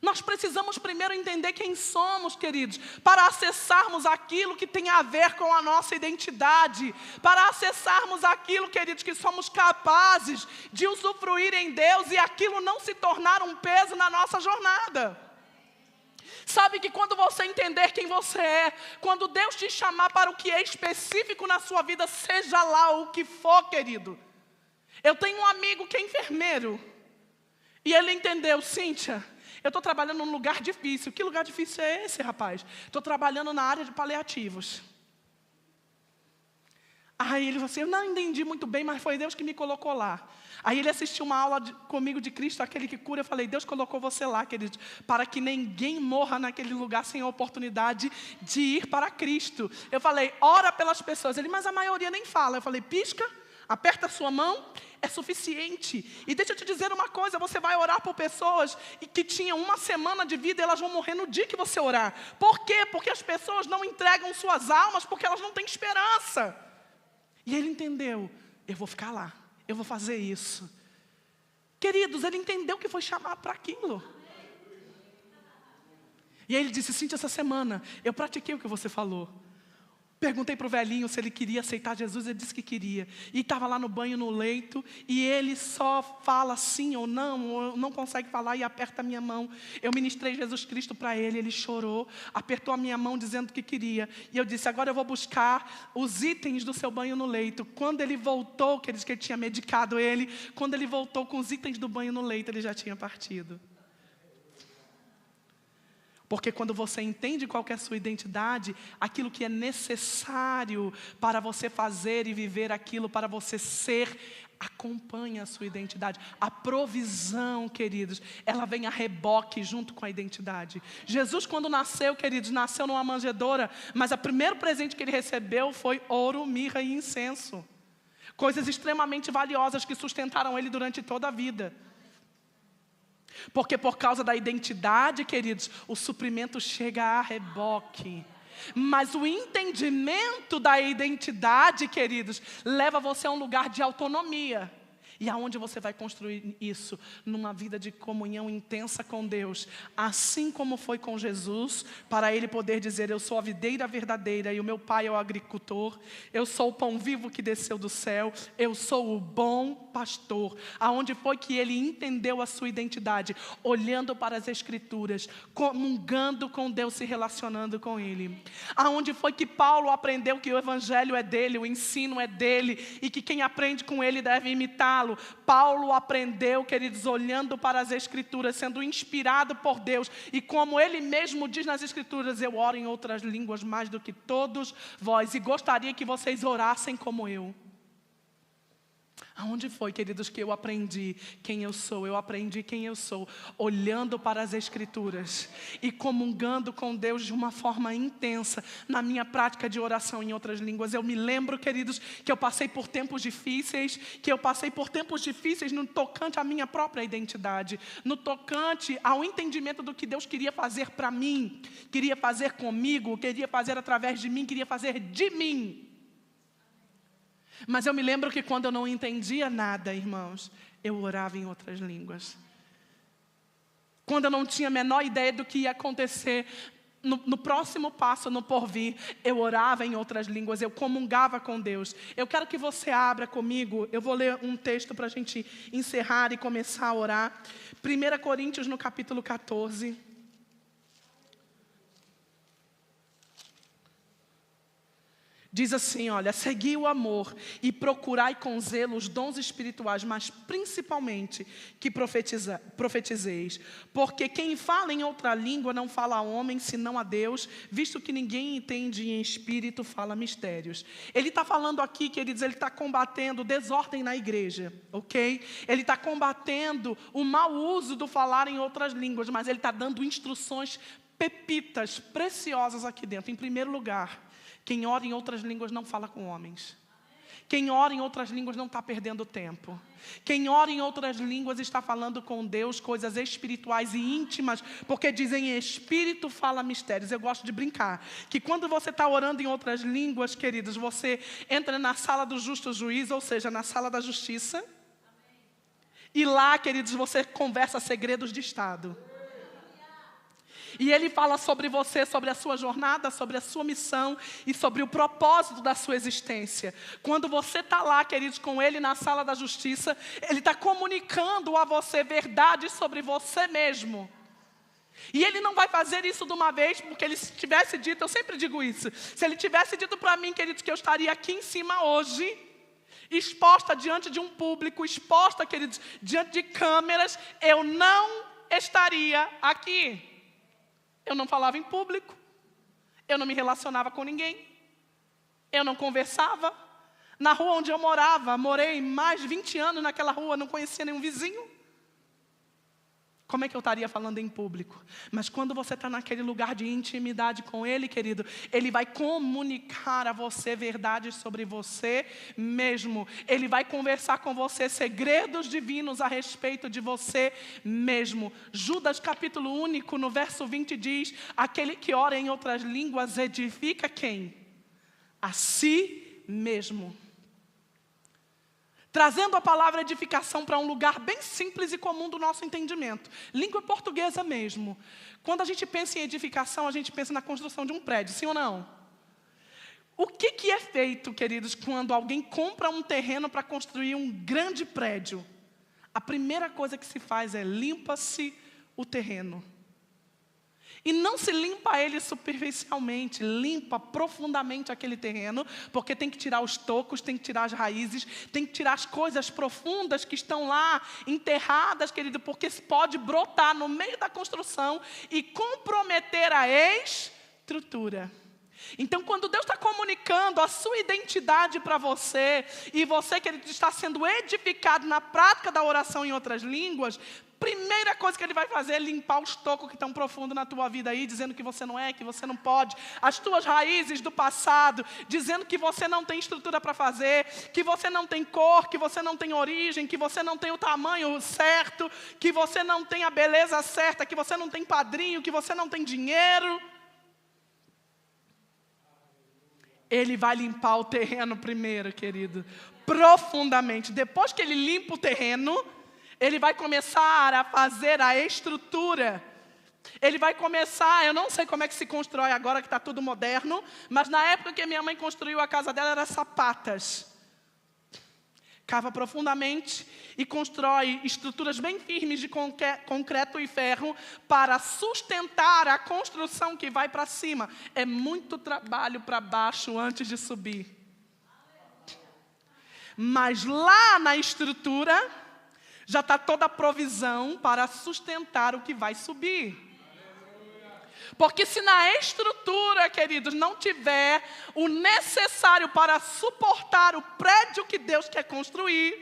Nós precisamos primeiro entender quem somos, queridos, para acessarmos aquilo que tem a ver com a nossa identidade, para acessarmos aquilo, queridos, que somos capazes de usufruir em Deus e aquilo não se tornar um peso na nossa jornada. Sabe que quando você entender quem você é, quando Deus te chamar para o que é específico na sua vida, seja lá o que for, querido. Eu tenho um amigo que é enfermeiro, e ele entendeu: Cíntia, eu estou trabalhando num lugar difícil. Que lugar difícil é esse, rapaz? Estou trabalhando na área de paliativos. Aí ele falou assim: eu não entendi muito bem, mas foi Deus que me colocou lá. Aí ele assistiu uma aula comigo de Cristo, aquele que cura. Eu falei: Deus colocou você lá, querido, para que ninguém morra naquele lugar sem a oportunidade de ir para Cristo. Eu falei: ora pelas pessoas. Ele: mas a maioria nem fala. Eu falei: pisca, aperta a sua mão, é suficiente. E deixa eu te dizer uma coisa: você vai orar por pessoas que tinham uma semana de vida e elas vão morrer no dia que você orar. Por quê? Porque as pessoas não entregam suas almas porque elas não têm esperança. E ele entendeu: eu vou ficar lá, eu vou fazer isso. Queridos, ele entendeu que foi chamado para aquilo. E aí ele disse: Cíntia, essa semana eu pratiquei o que você falou. Perguntei para o velhinho se ele queria aceitar Jesus, ele disse que queria. E estava lá no banho, no leito, e ele só fala sim ou não consegue falar e aperta a minha mão. Eu ministrei Jesus Cristo para ele, ele chorou, apertou a minha mão dizendo que queria. E eu disse: agora eu vou buscar os itens do seu banho no leito. Quando ele voltou, que ele disse que ele tinha medicado ele, quando ele voltou com os itens do banho no leito, ele já tinha partido. Porque quando você entende qual que é a sua identidade, aquilo que é necessário para você fazer e viver aquilo, para você ser, acompanha a sua identidade. A provisão, queridos, ela vem a reboque junto com a identidade. Jesus, quando nasceu, queridos, nasceu numa manjedoura, mas o primeiro presente que ele recebeu foi ouro, mirra e incenso. Coisas extremamente valiosas que sustentaram ele durante toda a vida. Porque por causa da identidade, queridos, o suprimento chega a reboque. Mas o entendimento da identidade, queridos, leva você a um lugar de autonomia. E aonde você vai construir isso? Numa vida de comunhão intensa com Deus. Assim como foi com Jesus, para Ele poder dizer: eu sou a videira verdadeira e o meu Pai é o agricultor. Eu sou o pão vivo que desceu do céu. Eu sou o bom pastor. Aonde foi que Ele entendeu a sua identidade? Olhando para as Escrituras, comungando com Deus, se relacionando com Ele. Aonde foi que Paulo aprendeu que o Evangelho é dele, o ensino é dele, e que quem aprende com ele deve imitá-lo. Paulo aprendeu, queridos, olhando para as Escrituras, sendo inspirado por Deus. E como ele mesmo diz nas Escrituras: eu oro em outras línguas mais do que todos vós, e gostaria que vocês orassem como eu. Aonde foi, queridos, que eu aprendi quem eu sou? Eu aprendi quem eu sou olhando para as Escrituras e comungando com Deus de uma forma intensa na minha prática de oração em outras línguas. Eu me lembro, queridos, que eu passei por tempos difíceis, no tocante à minha própria identidade, no tocante ao entendimento do que Deus queria fazer para mim, queria fazer comigo, queria fazer através de mim, queria fazer de mim. Mas eu me lembro que quando eu não entendia nada, irmãos, eu orava em outras línguas. Quando eu não tinha a menor ideia do que ia acontecer no próximo passo, no porvir, eu orava em outras línguas, eu comungava com Deus. Eu quero que você abra comigo, eu vou ler um texto para a gente encerrar e começar a orar. 1 Coríntios, no capítulo 14. Diz assim, olha: segui o amor e procurai com zelo os dons espirituais, mas principalmente que profetizeis. Porque quem fala em outra língua não fala a homem, senão a Deus, visto que ninguém entende em espírito, fala mistérios. Ele está falando aqui, queridos, ele está combatendo desordem na igreja, ok? Ele está combatendo o mau uso do falar em outras línguas, mas ele está dando instruções pepitas preciosas aqui dentro. Em primeiro lugar, quem ora em outras línguas não fala com homens. Quem ora em outras línguas não está perdendo tempo. Quem ora em outras línguas está falando com Deus coisas espirituais e íntimas, porque dizem: espírito fala mistérios. Eu gosto de brincar que quando você está orando em outras línguas, queridos, você entra na sala do justo juiz, ou seja, na sala da justiça. E lá, queridos, você conversa segredos de Estado. E Ele fala sobre você, sobre a sua jornada, sobre a sua missão e sobre o propósito da sua existência. Quando você está lá, queridos, com Ele na sala da justiça, Ele está comunicando a você verdades sobre você mesmo. E Ele não vai fazer isso de uma vez, porque Ele tivesse dito, eu sempre digo isso, se Ele tivesse dito para mim, queridos, que eu estaria aqui em cima hoje, exposta diante de um público, exposta, queridos, diante de câmeras, eu não estaria aqui. Eu não falava em público, eu não me relacionava com ninguém, eu não conversava. Na rua onde eu morava, morei mais de 20 anos naquela rua, não conhecia nenhum vizinho. Como é que eu estaria falando em público? Mas quando você está naquele lugar de intimidade com Ele, querido, Ele vai comunicar a você verdades sobre você mesmo. Ele vai conversar com você segredos divinos a respeito de você mesmo. Judas capítulo único, no verso 20 diz, aquele que ora em outras línguas edifica quem? A si mesmo. Trazendo a palavra edificação para um lugar bem simples e comum do nosso entendimento. Língua portuguesa mesmo. Quando a gente pensa em edificação, a gente pensa na construção de um prédio, sim ou não? O que é feito, queridos, quando alguém compra um terreno para construir um grande prédio? A primeira coisa que se faz é limpa-se o terreno. E não se limpa ele superficialmente, limpa profundamente aquele terreno, porque tem que tirar os tocos, tem que tirar as raízes, tem que tirar as coisas profundas que estão lá enterradas, querido, porque pode brotar no meio da construção e comprometer a estrutura. Então, quando Deus está comunicando a sua identidade para você, e você, querido, está sendo edificado na prática da oração em outras línguas, primeira coisa que Ele vai fazer é limpar os tocos que estão profundos na tua vida aí, dizendo que você não é, que você não pode, as tuas raízes do passado, dizendo que você não tem estrutura para fazer, que você não tem cor, que você não tem origem, que você não tem o tamanho certo, que você não tem a beleza certa, que você não tem padrinho, que você não tem dinheiro. Ele vai limpar o terreno primeiro, querido, profundamente. Depois que Ele limpa o terreno, Ele vai começar a fazer a estrutura. Ele vai começar, eu não sei como é que se constrói agora que está tudo moderno, mas na época que minha mãe construiu a casa dela, era sapatas. Cava profundamente e constrói estruturas bem firmes de concreto e ferro para sustentar a construção que vai para cima. É muito trabalho para baixo antes de subir. Mas lá na estrutura já está toda a provisão para sustentar o que vai subir. Porque se na estrutura, queridos, não tiver o necessário para suportar o prédio que Deus quer construir,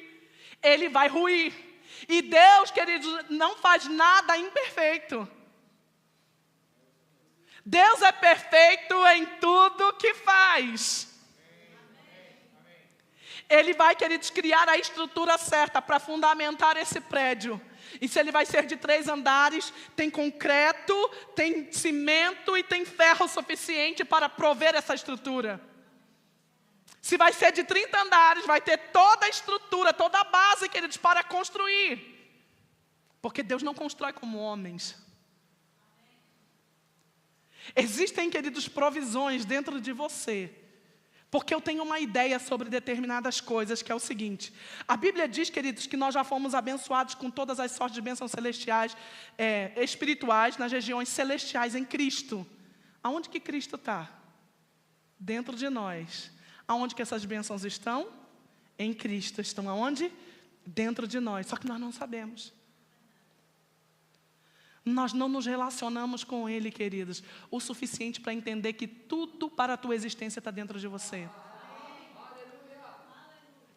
ele vai ruir. E Deus, queridos, não faz nada imperfeito. Deus é perfeito em tudo que faz. Ele vai, queridos, criar a estrutura certa para fundamentar esse prédio. E se ele vai ser de 3 andares, tem concreto, tem cimento e tem ferro suficiente para prover essa estrutura. Se vai ser de 30 andares, vai ter toda a estrutura, toda a base, queridos, para construir. Porque Deus não constrói como homens. Existem, queridos, provisões dentro de você. Porque eu tenho uma ideia sobre determinadas coisas, que é o seguinte. A Bíblia diz, queridos, que nós já fomos abençoados com todas as sortes de bênçãos celestiais, espirituais, nas regiões celestiais em Cristo. Aonde que Cristo está? Dentro de nós. Aonde que essas bênçãos estão? Em Cristo. Estão aonde? Dentro de nós. Só que nós não sabemos. Nós não nos relacionamos com Ele, queridos, o suficiente para entender que tudo para a tua existência está dentro de você.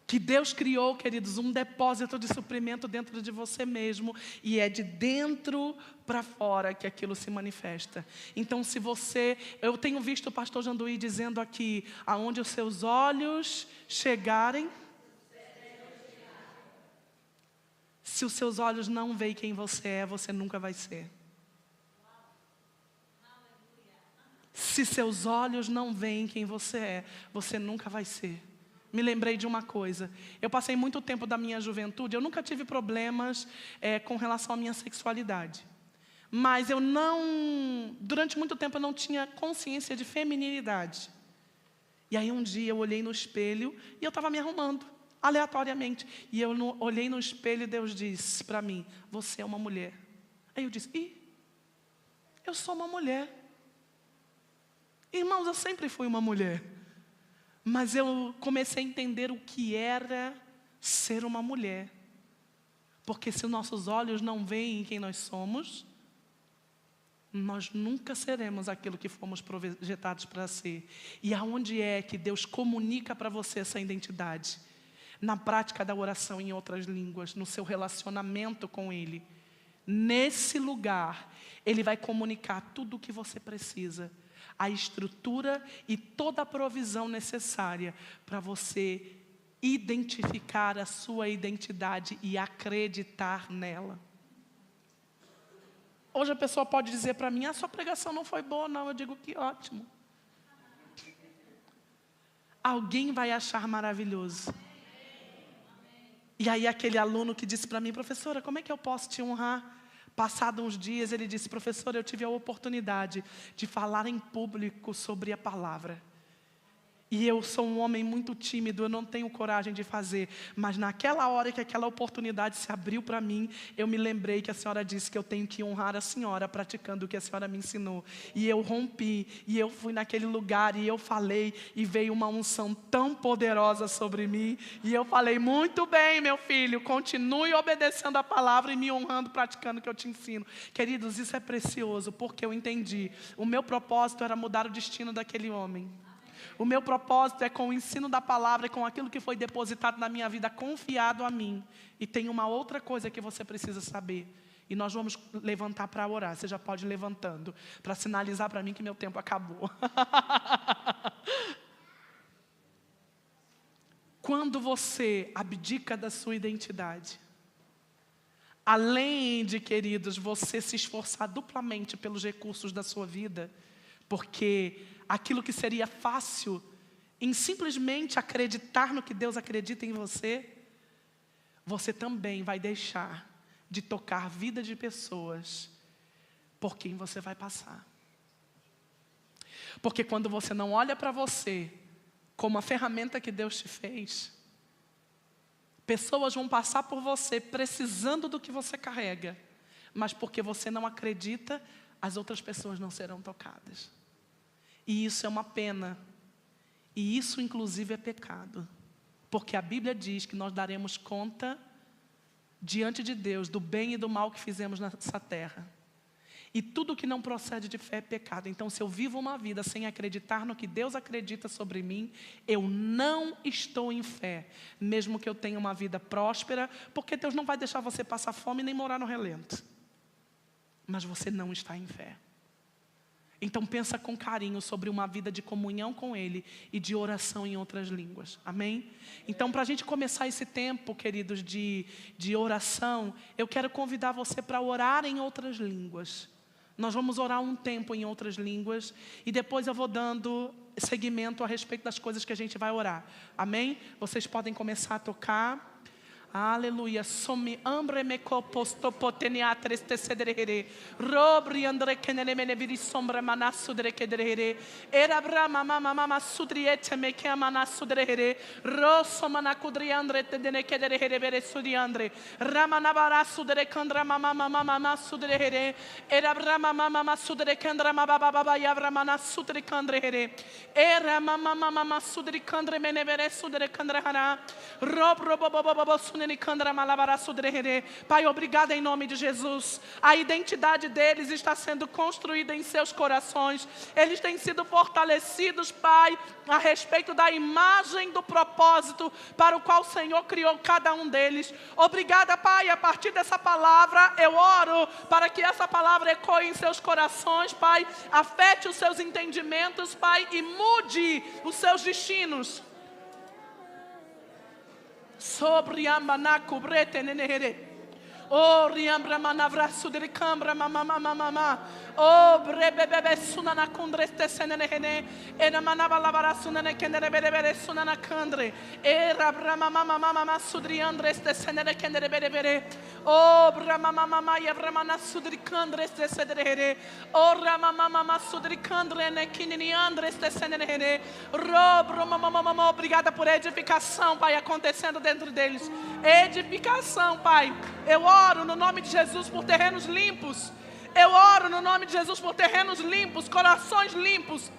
Que Deus criou, queridos, um depósito de suprimento dentro de você mesmo. E é de dentro para fora que aquilo se manifesta. Então, se você... Eu tenho visto o pastor Janduí dizendo aqui, aonde os seus olhos chegarem... Se os seus olhos não veem quem você é, você nunca vai ser. Se seus olhos não veem quem você é, você nunca vai ser. Me lembrei de uma coisa. Eu passei muito tempo da minha juventude, eu nunca tive problemas com relação à minha sexualidade. Mas durante muito tempo eu não tinha consciência de feminilidade. E aí um dia eu olhei no espelho e eu estava me arrumando, aleatoriamente. E eu olhei no espelho e Deus disse para mim, você é uma mulher. Aí eu disse, eu sou uma mulher. Irmãos, eu sempre fui uma mulher. Mas eu comecei a entender o que era ser uma mulher. Porque se os nossos olhos não veem quem nós somos, nós nunca seremos aquilo que fomos projetados para ser. E aonde é que Deus comunica para você essa identidade? Na prática da oração em outras línguas, no seu relacionamento com Ele. Nesse lugar, Ele vai comunicar tudo o que você precisa. A estrutura e toda a provisão necessária para você identificar a sua identidade e acreditar nela. Hoje a pessoa pode dizer para mim, sua pregação não foi boa, não. Eu digo, que ótimo. Alguém vai achar maravilhoso. E aí aquele aluno que disse para mim, professora, como é que eu posso te honrar? Passados uns dias ele disse, professora, eu tive a oportunidade de falar em público sobre a palavra. E eu sou um homem muito tímido, eu não tenho coragem de fazer. Mas naquela hora que aquela oportunidade se abriu para mim, eu me lembrei que a senhora disse que eu tenho que honrar a senhora praticando o que a senhora me ensinou. E eu rompi, e eu fui naquele lugar, e eu falei, e veio uma unção tão poderosa sobre mim. E eu falei, muito bem, meu filho, continue obedecendo a palavra e me honrando, praticando o que eu te ensino. Queridos, isso é precioso, porque eu entendi. O meu propósito era mudar o destino daquele homem. O meu propósito é com o ensino da palavra, com aquilo que foi depositado na minha vida, confiado a mim. E tem uma outra coisa que você precisa saber. E nós vamos levantar para orar. Você já pode ir levantando, para sinalizar para mim que meu tempo acabou. Quando você abdica da sua identidade, além de, queridos, você se esforçar duplamente pelos recursos da sua vida, porque aquilo que seria fácil em simplesmente acreditar no que Deus acredita em você, você também vai deixar de tocar a vida de pessoas por quem você vai passar. Porque quando você não olha para você como a ferramenta que Deus te fez, pessoas vão passar por você precisando do que você carrega, mas porque você não acredita, as outras pessoas não serão tocadas. E isso é uma pena. E isso, inclusive, é pecado. Porque a Bíblia diz que nós daremos conta diante de Deus do bem e do mal que fizemos nessa terra. E tudo que não procede de fé é pecado. Então, se eu vivo uma vida sem acreditar no que Deus acredita sobre mim, eu não estou em fé. Mesmo que eu tenha uma vida próspera, porque Deus não vai deixar você passar fome nem morar no relento. Mas você não está em fé. Então pensa com carinho sobre uma vida de comunhão com Ele e de oração em outras línguas. Amém? Então, para a gente começar esse tempo, queridos, de oração, eu quero convidar você para orar em outras línguas. Nós vamos orar um tempo em outras línguas e depois eu vou dando seguimento a respeito das coisas que a gente vai orar. Amém? Vocês podem começar a tocar. Aleluia. Somi ambre me coposto poteniatres te cedere. Robri andre kenene mene viri sombra manasu dre kedere. Era brama mama mama sudriete me que manasu dre. Rosso manacudri andre te dene kedere bere sudi andre. Ramana barasu dre kandra mama mama mama sudre. Era brama mama mama sudre kandra mama baba yavra manasu dre kandre. Era mama mama sudri kandre mene bere sudre kandra hana. Rob robo Pai, obrigado em nome de Jesus. A identidade deles está sendo construída em seus corações. Eles têm sido fortalecidos, Pai, a respeito da imagem do propósito para o qual o Senhor criou cada um deles. Obrigada, Pai, a partir dessa palavra eu oro para que essa palavra ecoe em seus corações, Pai, afete os seus entendimentos, Pai, e mude os seus destinos. Sobre a manacubrete nenehere. Oh, riambra manavra sudri cambra mama mama mama. Oh, brebebebe sunana kundre stesene hene. Ena manava lavara sunane kendere bere sunana kandre. Era brama mama mama sudri andre stesene kendere bere. Oh, brama mama ya brama sudri kandre stesene hene. Oh, rama mama sudri kandre ne kinini andre stesene hene. Ro brama mama, obrigada por edificação, Pai, acontecendo dentro deles. Edificação, Pai. Eu oro no nome de Jesus por terrenos limpos. Eu oro no nome de Jesus por terrenos limpos, corações limpos,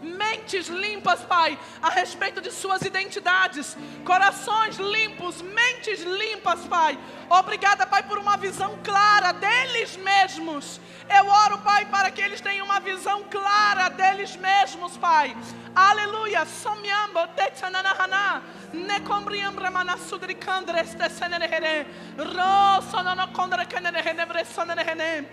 mentes limpas, Pai, a respeito de suas identidades. Corações limpos, mentes limpas, Pai. Obrigada, Pai, por uma visão clara deles mesmos. Eu oro, Pai, para que eles tenham uma visão clara deles mesmos, Pai. Aleluia. Somyambo tetsananahana. Ne combriambra manasudri kandre stesenere. Ro sonono kondre kenere bresonere.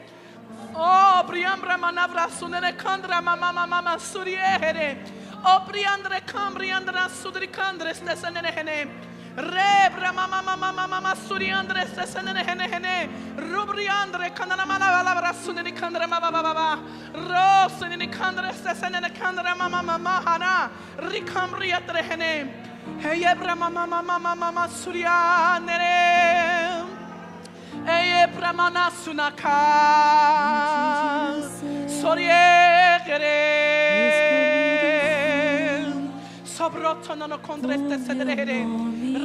Oh, briambra manavra sunene kandra mama mama suriere. Oh, briandre cambriandra sudri kandre stesenere. Rebra mama mama mama suriandre stesenere. Rubriandre kanana manavra sunene kandra mama baba. Rosenene kandre stesenere kandra mama mama hana. Ricambriatre hene. Heyebra mama mama mama surianere. Eye pramana sunaka soriegere sobrotono no condreste sedere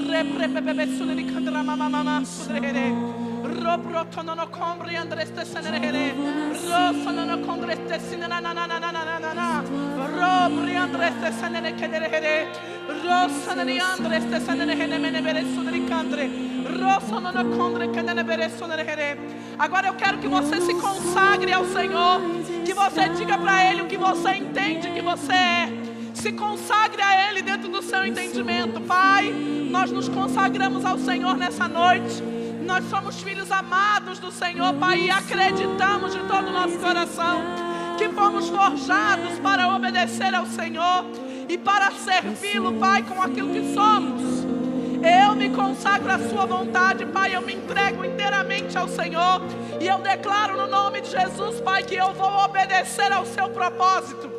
reprepebe sunni kandra mama mama sudere robrotono no combri andreste sedere rosono no condreste sinana na na na na na na robri andreste sedere kedere rosani andreste sedere mene bere sudri kandre. Agora eu quero que você se consagre ao Senhor, que você diga para Ele o que você entende que você é. Se consagre a Ele dentro do seu entendimento. Pai, nós nos consagramos ao Senhor nessa noite. Nós somos filhos amados do Senhor, Pai, e acreditamos de todo o nosso coração que fomos forjados para obedecer ao Senhor e para servi-lo, Pai, com aquilo que somos. Eu me consagro à sua vontade, Pai, eu me entrego inteiramente ao Senhor. E eu declaro no nome de Jesus, Pai, que eu vou obedecer ao seu propósito.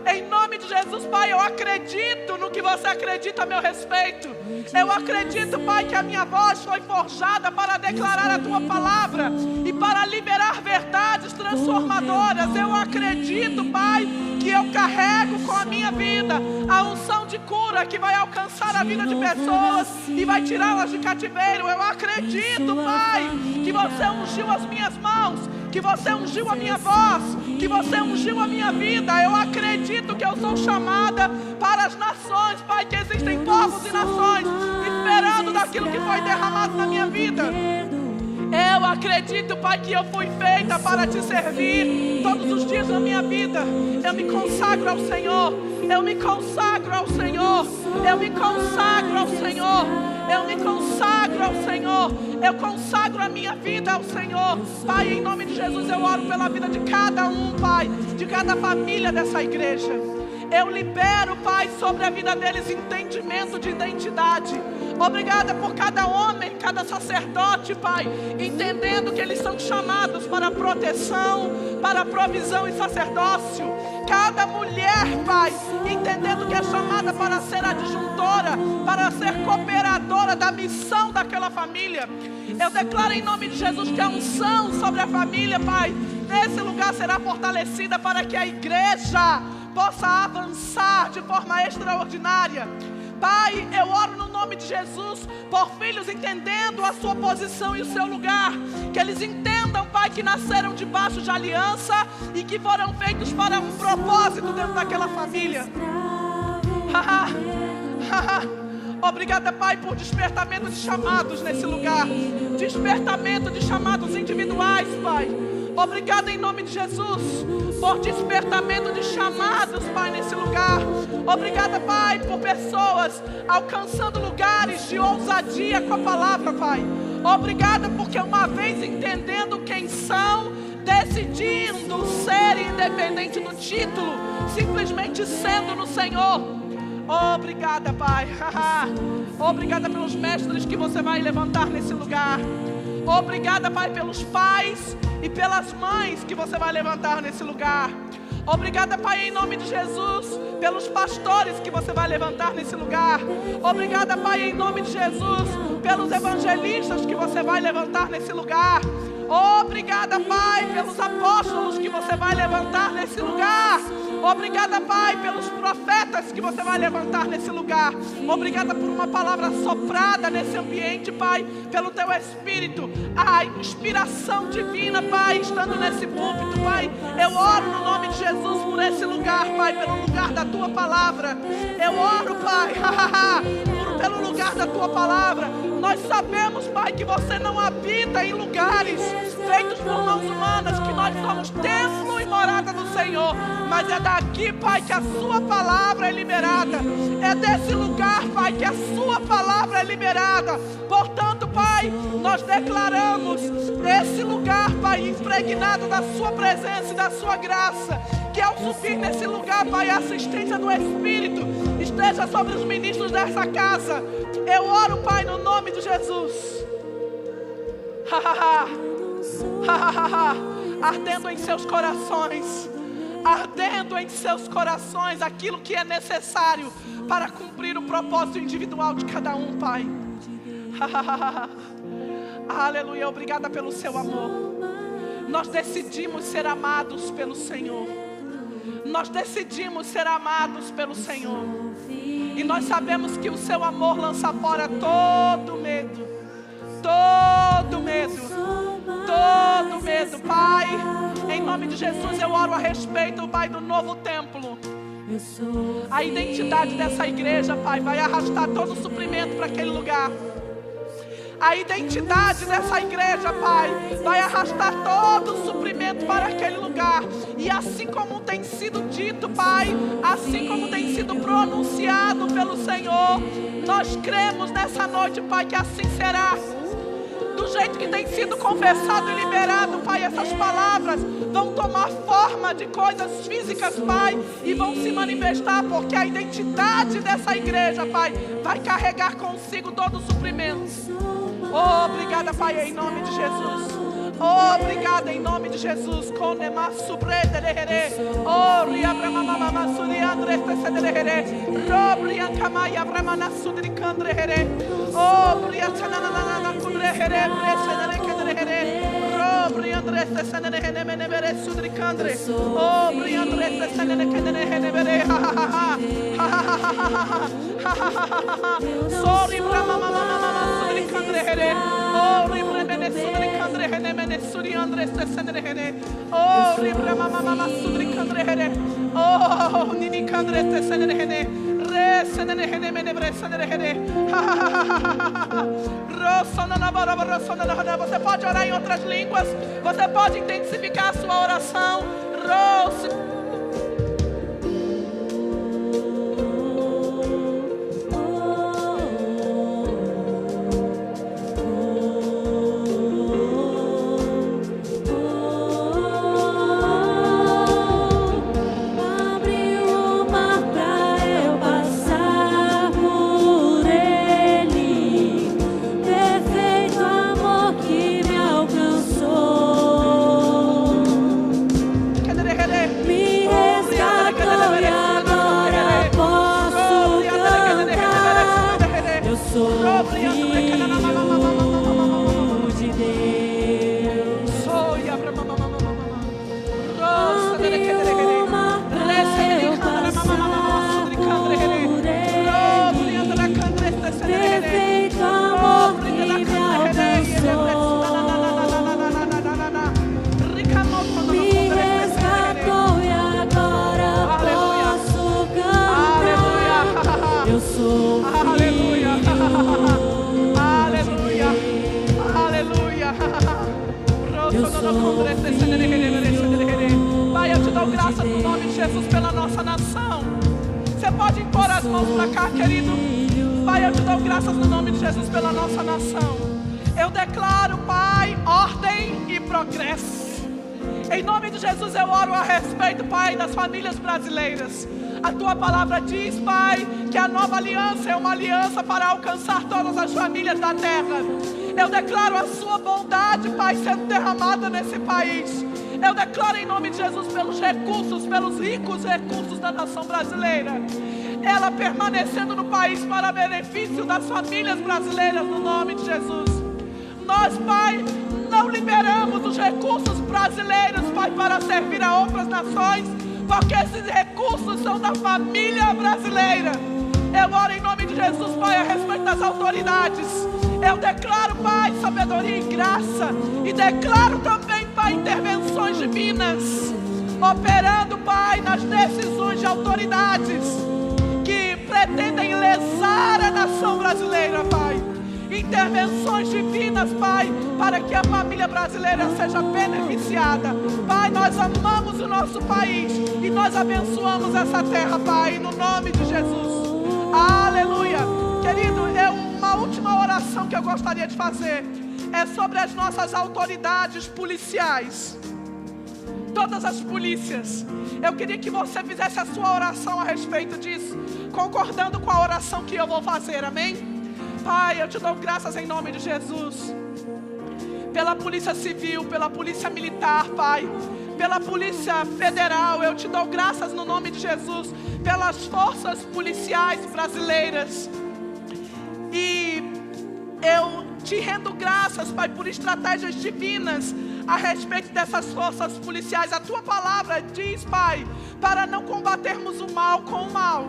Em nome de Jesus, Pai, eu acredito no que você acredita a meu respeito. Eu acredito, Pai, que a minha voz foi forjada para declarar a Tua palavra e para liberar verdades transformadoras. Eu acredito, Pai, que eu carrego com a minha vida a unção de cura que vai alcançar a vida de pessoas e vai tirá-las de cativeiro. Eu acredito, Pai, que você ungiu as minhas mãos, que você ungiu a minha voz, que você ungiu a minha vida. Eu acredito que eu sou chamada para as nações, Pai, que existem povos e nações esperando daquilo que foi derramado na minha vida. Eu acredito, Pai, que eu fui feita para te servir todos os dias da minha vida. Eu me consagro ao Senhor. Eu me consagro ao Senhor. Eu me consagro ao Senhor. Eu me consagro ao Senhor. Eu consagro a minha vida ao Senhor. Pai, em nome de Jesus, eu oro pela vida de cada um, Pai, de cada família dessa igreja. Eu libero, Pai, sobre a vida deles entendimento de identidade. Obrigada por cada homem, cada sacerdote, Pai, entendendo que eles são chamados para proteção, para provisão e sacerdócio. Cada mulher, Pai, entendendo que é chamada para ser adjuntora, para ser cooperadora da missão daquela família. Eu declaro em nome de Jesus que a unção sobre a família, Pai, nesse lugar será fortalecida para que a igreja possa avançar de forma extraordinária. Pai, eu oro no nome de Jesus por filhos entendendo a sua posição e o seu lugar. Que eles entendam, Pai, que nasceram debaixo de aliança e que foram feitos para um propósito dentro daquela família. Obrigada, Pai, por despertamento de chamados nesse lugar. Despertamento de chamados individuais, Pai. Obrigada em nome de Jesus por despertamento de chamados, Pai, nesse lugar. Obrigada, Pai, por pessoas alcançando lugares de ousadia com a palavra, Pai. Obrigada porque uma vez entendendo quem são, decidindo ser independente do título, simplesmente sendo no Senhor. Obrigada, Pai. Obrigada pelos mestres que você vai levantar nesse lugar. Obrigada, Pai, pelos pais e pelas mães que você vai levantar nesse lugar. Obrigada, Pai, em nome de Jesus, pelos pastores que você vai levantar nesse lugar. Obrigada, Pai, em nome de Jesus, pelos evangelistas que você vai levantar nesse lugar. Obrigada, Pai, pelos apóstolos que você vai levantar nesse lugar. Obrigada, Pai, pelos profetas que você vai levantar nesse lugar. Obrigada por uma palavra soprada nesse ambiente, Pai, pelo Teu Espírito. A inspiração divina, Pai, estando nesse púlpito, Pai. Eu oro no nome de Jesus por esse lugar, Pai, pelo lugar da Tua palavra. Eu oro, Pai, pelo lugar da Tua palavra. Nós sabemos, Pai, que você não habita em lugares feitos por mãos humanas, que nós somos templo e morada do Senhor. Mas é daqui, Pai, que a Sua palavra é liberada. É desse lugar, Pai, que a Sua palavra é liberada. Portanto, Pai, nós declaramos esse lugar, Pai, impregnado da Sua presença e da Sua graça. Que ao subir nesse lugar, Pai, a assistência do Espírito esteja sobre os ministros dessa casa. Eu oro, Pai, no nome de Jesus. Ardendo em seus corações. Ardendo em seus corações aquilo que é necessário para cumprir o propósito individual de cada um, Pai. Aleluia, obrigada pelo seu amor. Nós decidimos ser amados pelo Senhor. Nós decidimos ser amados pelo Senhor. E nós sabemos que o seu amor lança fora todo medo. Todo medo. Todo medo, Pai. Em nome de Jesus eu oro a respeito, Pai, do novo templo. A identidade dessa igreja, Pai, vai arrastar todo o suprimento para aquele lugar. A identidade dessa igreja, Pai, vai arrastar todo o suprimento para aquele lugar. E assim como tem sido dito, Pai, assim como tem sido pronunciado pelo Senhor, nós cremos nessa noite, Pai, que assim será. Do jeito que tem sido confessado e liberado, Pai, essas palavras vão tomar forma de coisas físicas, Pai, e vão se manifestar, porque a identidade dessa igreja, Pai, vai carregar consigo todo o suprimento. Obrigada, Pai, em nome de Jesus. Obrigada em nome de Jesus. Você pode orar em outras línguas. Você pode intensificar a sua oração. Pai, eu te dou graças no nome de Jesus pela nossa nação. Você pode impor as mãos para cá, querido. Pai, eu te dou graças no nome de Jesus pela nossa nação. Eu declaro, Pai, ordem e progresso. Em nome de Jesus eu oro a respeito, Pai, das famílias brasileiras. A tua palavra diz, Pai, que a nova aliança é uma aliança para alcançar todas as famílias da terra. Eu declaro a sua bondade, Pai, sendo derramada nesse país. Eu declaro em nome de Jesus pelos recursos, pelos ricos recursos da nação brasileira, ela permanecendo no país para benefício das famílias brasileiras, no nome de Jesus. Nós, Pai, não liberamos os recursos brasileiros, Pai, para servir a outras nações, porque esses recursos são da família brasileira. Eu oro em nome de Jesus, Pai, a respeito das autoridades. Eu declaro, Pai, sabedoria e graça. E declaro também, Pai, intervenções divinas, operando, Pai, nas decisões de autoridades que pretendem lesar a nação brasileira, Pai. Intervenções divinas, Pai, para que a família brasileira seja beneficiada. Pai, nós amamos o nosso país e nós abençoamos essa terra, Pai, no nome de Jesus. Aleluia. Querido, uma última oração que eu gostaria de fazer é sobre as nossas autoridades policiais. Todas as polícias. Eu queria que você fizesse a sua oração a respeito disso, concordando com a oração que eu vou fazer, amém? Pai, eu te dou graças em nome de Jesus, pela polícia civil, pela polícia militar, Pai, pela polícia federal. Eu te dou graças no nome de Jesus, pelas forças policiais brasileiras. E eu te rendo graças, Pai, por estratégias divinas a respeito dessas forças policiais. A tua palavra diz, Pai, para não combatermos o mal com o mal.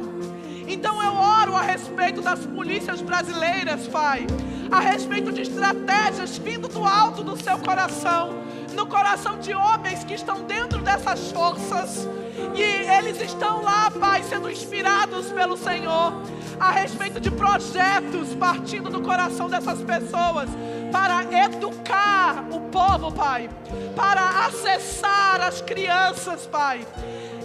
Então eu oro a respeito das polícias brasileiras, Pai, a respeito de estratégias vindo do alto do seu coração, no coração de homens que estão dentro dessas forças, e eles estão lá, Pai, sendo inspirados pelo Senhor, a respeito de projetos partindo do coração dessas pessoas, para educar o povo, Pai, para acessar as crianças, Pai.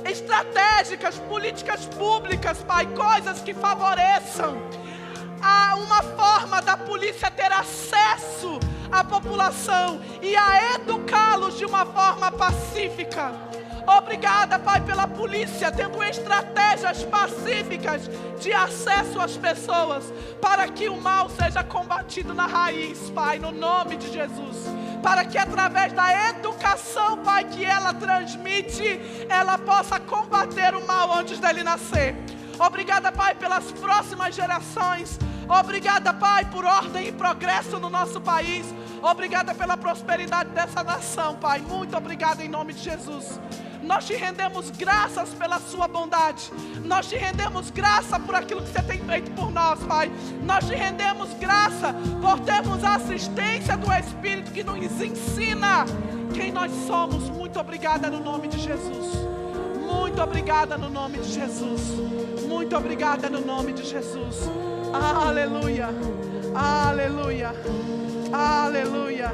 Estratégicas, políticas públicas, Pai, coisas que favoreçam a uma forma da polícia ter acesso à população e a educá-los de uma forma pacífica. Obrigada, Pai, pela polícia tendo estratégias pacíficas de acesso às pessoas, para que o mal seja combatido na raiz, Pai, no nome de Jesus. Para que através da educação, Pai, que ela transmite, ela possa combater o mal antes dele nascer. Obrigada, Pai, pelas próximas gerações. Obrigada, Pai, por ordem e progresso no nosso país. Obrigada pela prosperidade dessa nação, Pai. Muito obrigada em nome de Jesus. Nós te rendemos graças pela sua bondade. Nós te rendemos graça por aquilo que você tem feito por nós, Pai. Nós te rendemos graça por termos a assistência do Espírito que nos ensina quem nós somos. Muito obrigada no nome de Jesus. Muito obrigada no nome de Jesus. Muito obrigada no nome de Jesus. Aleluia. Aleluia. Aleluia.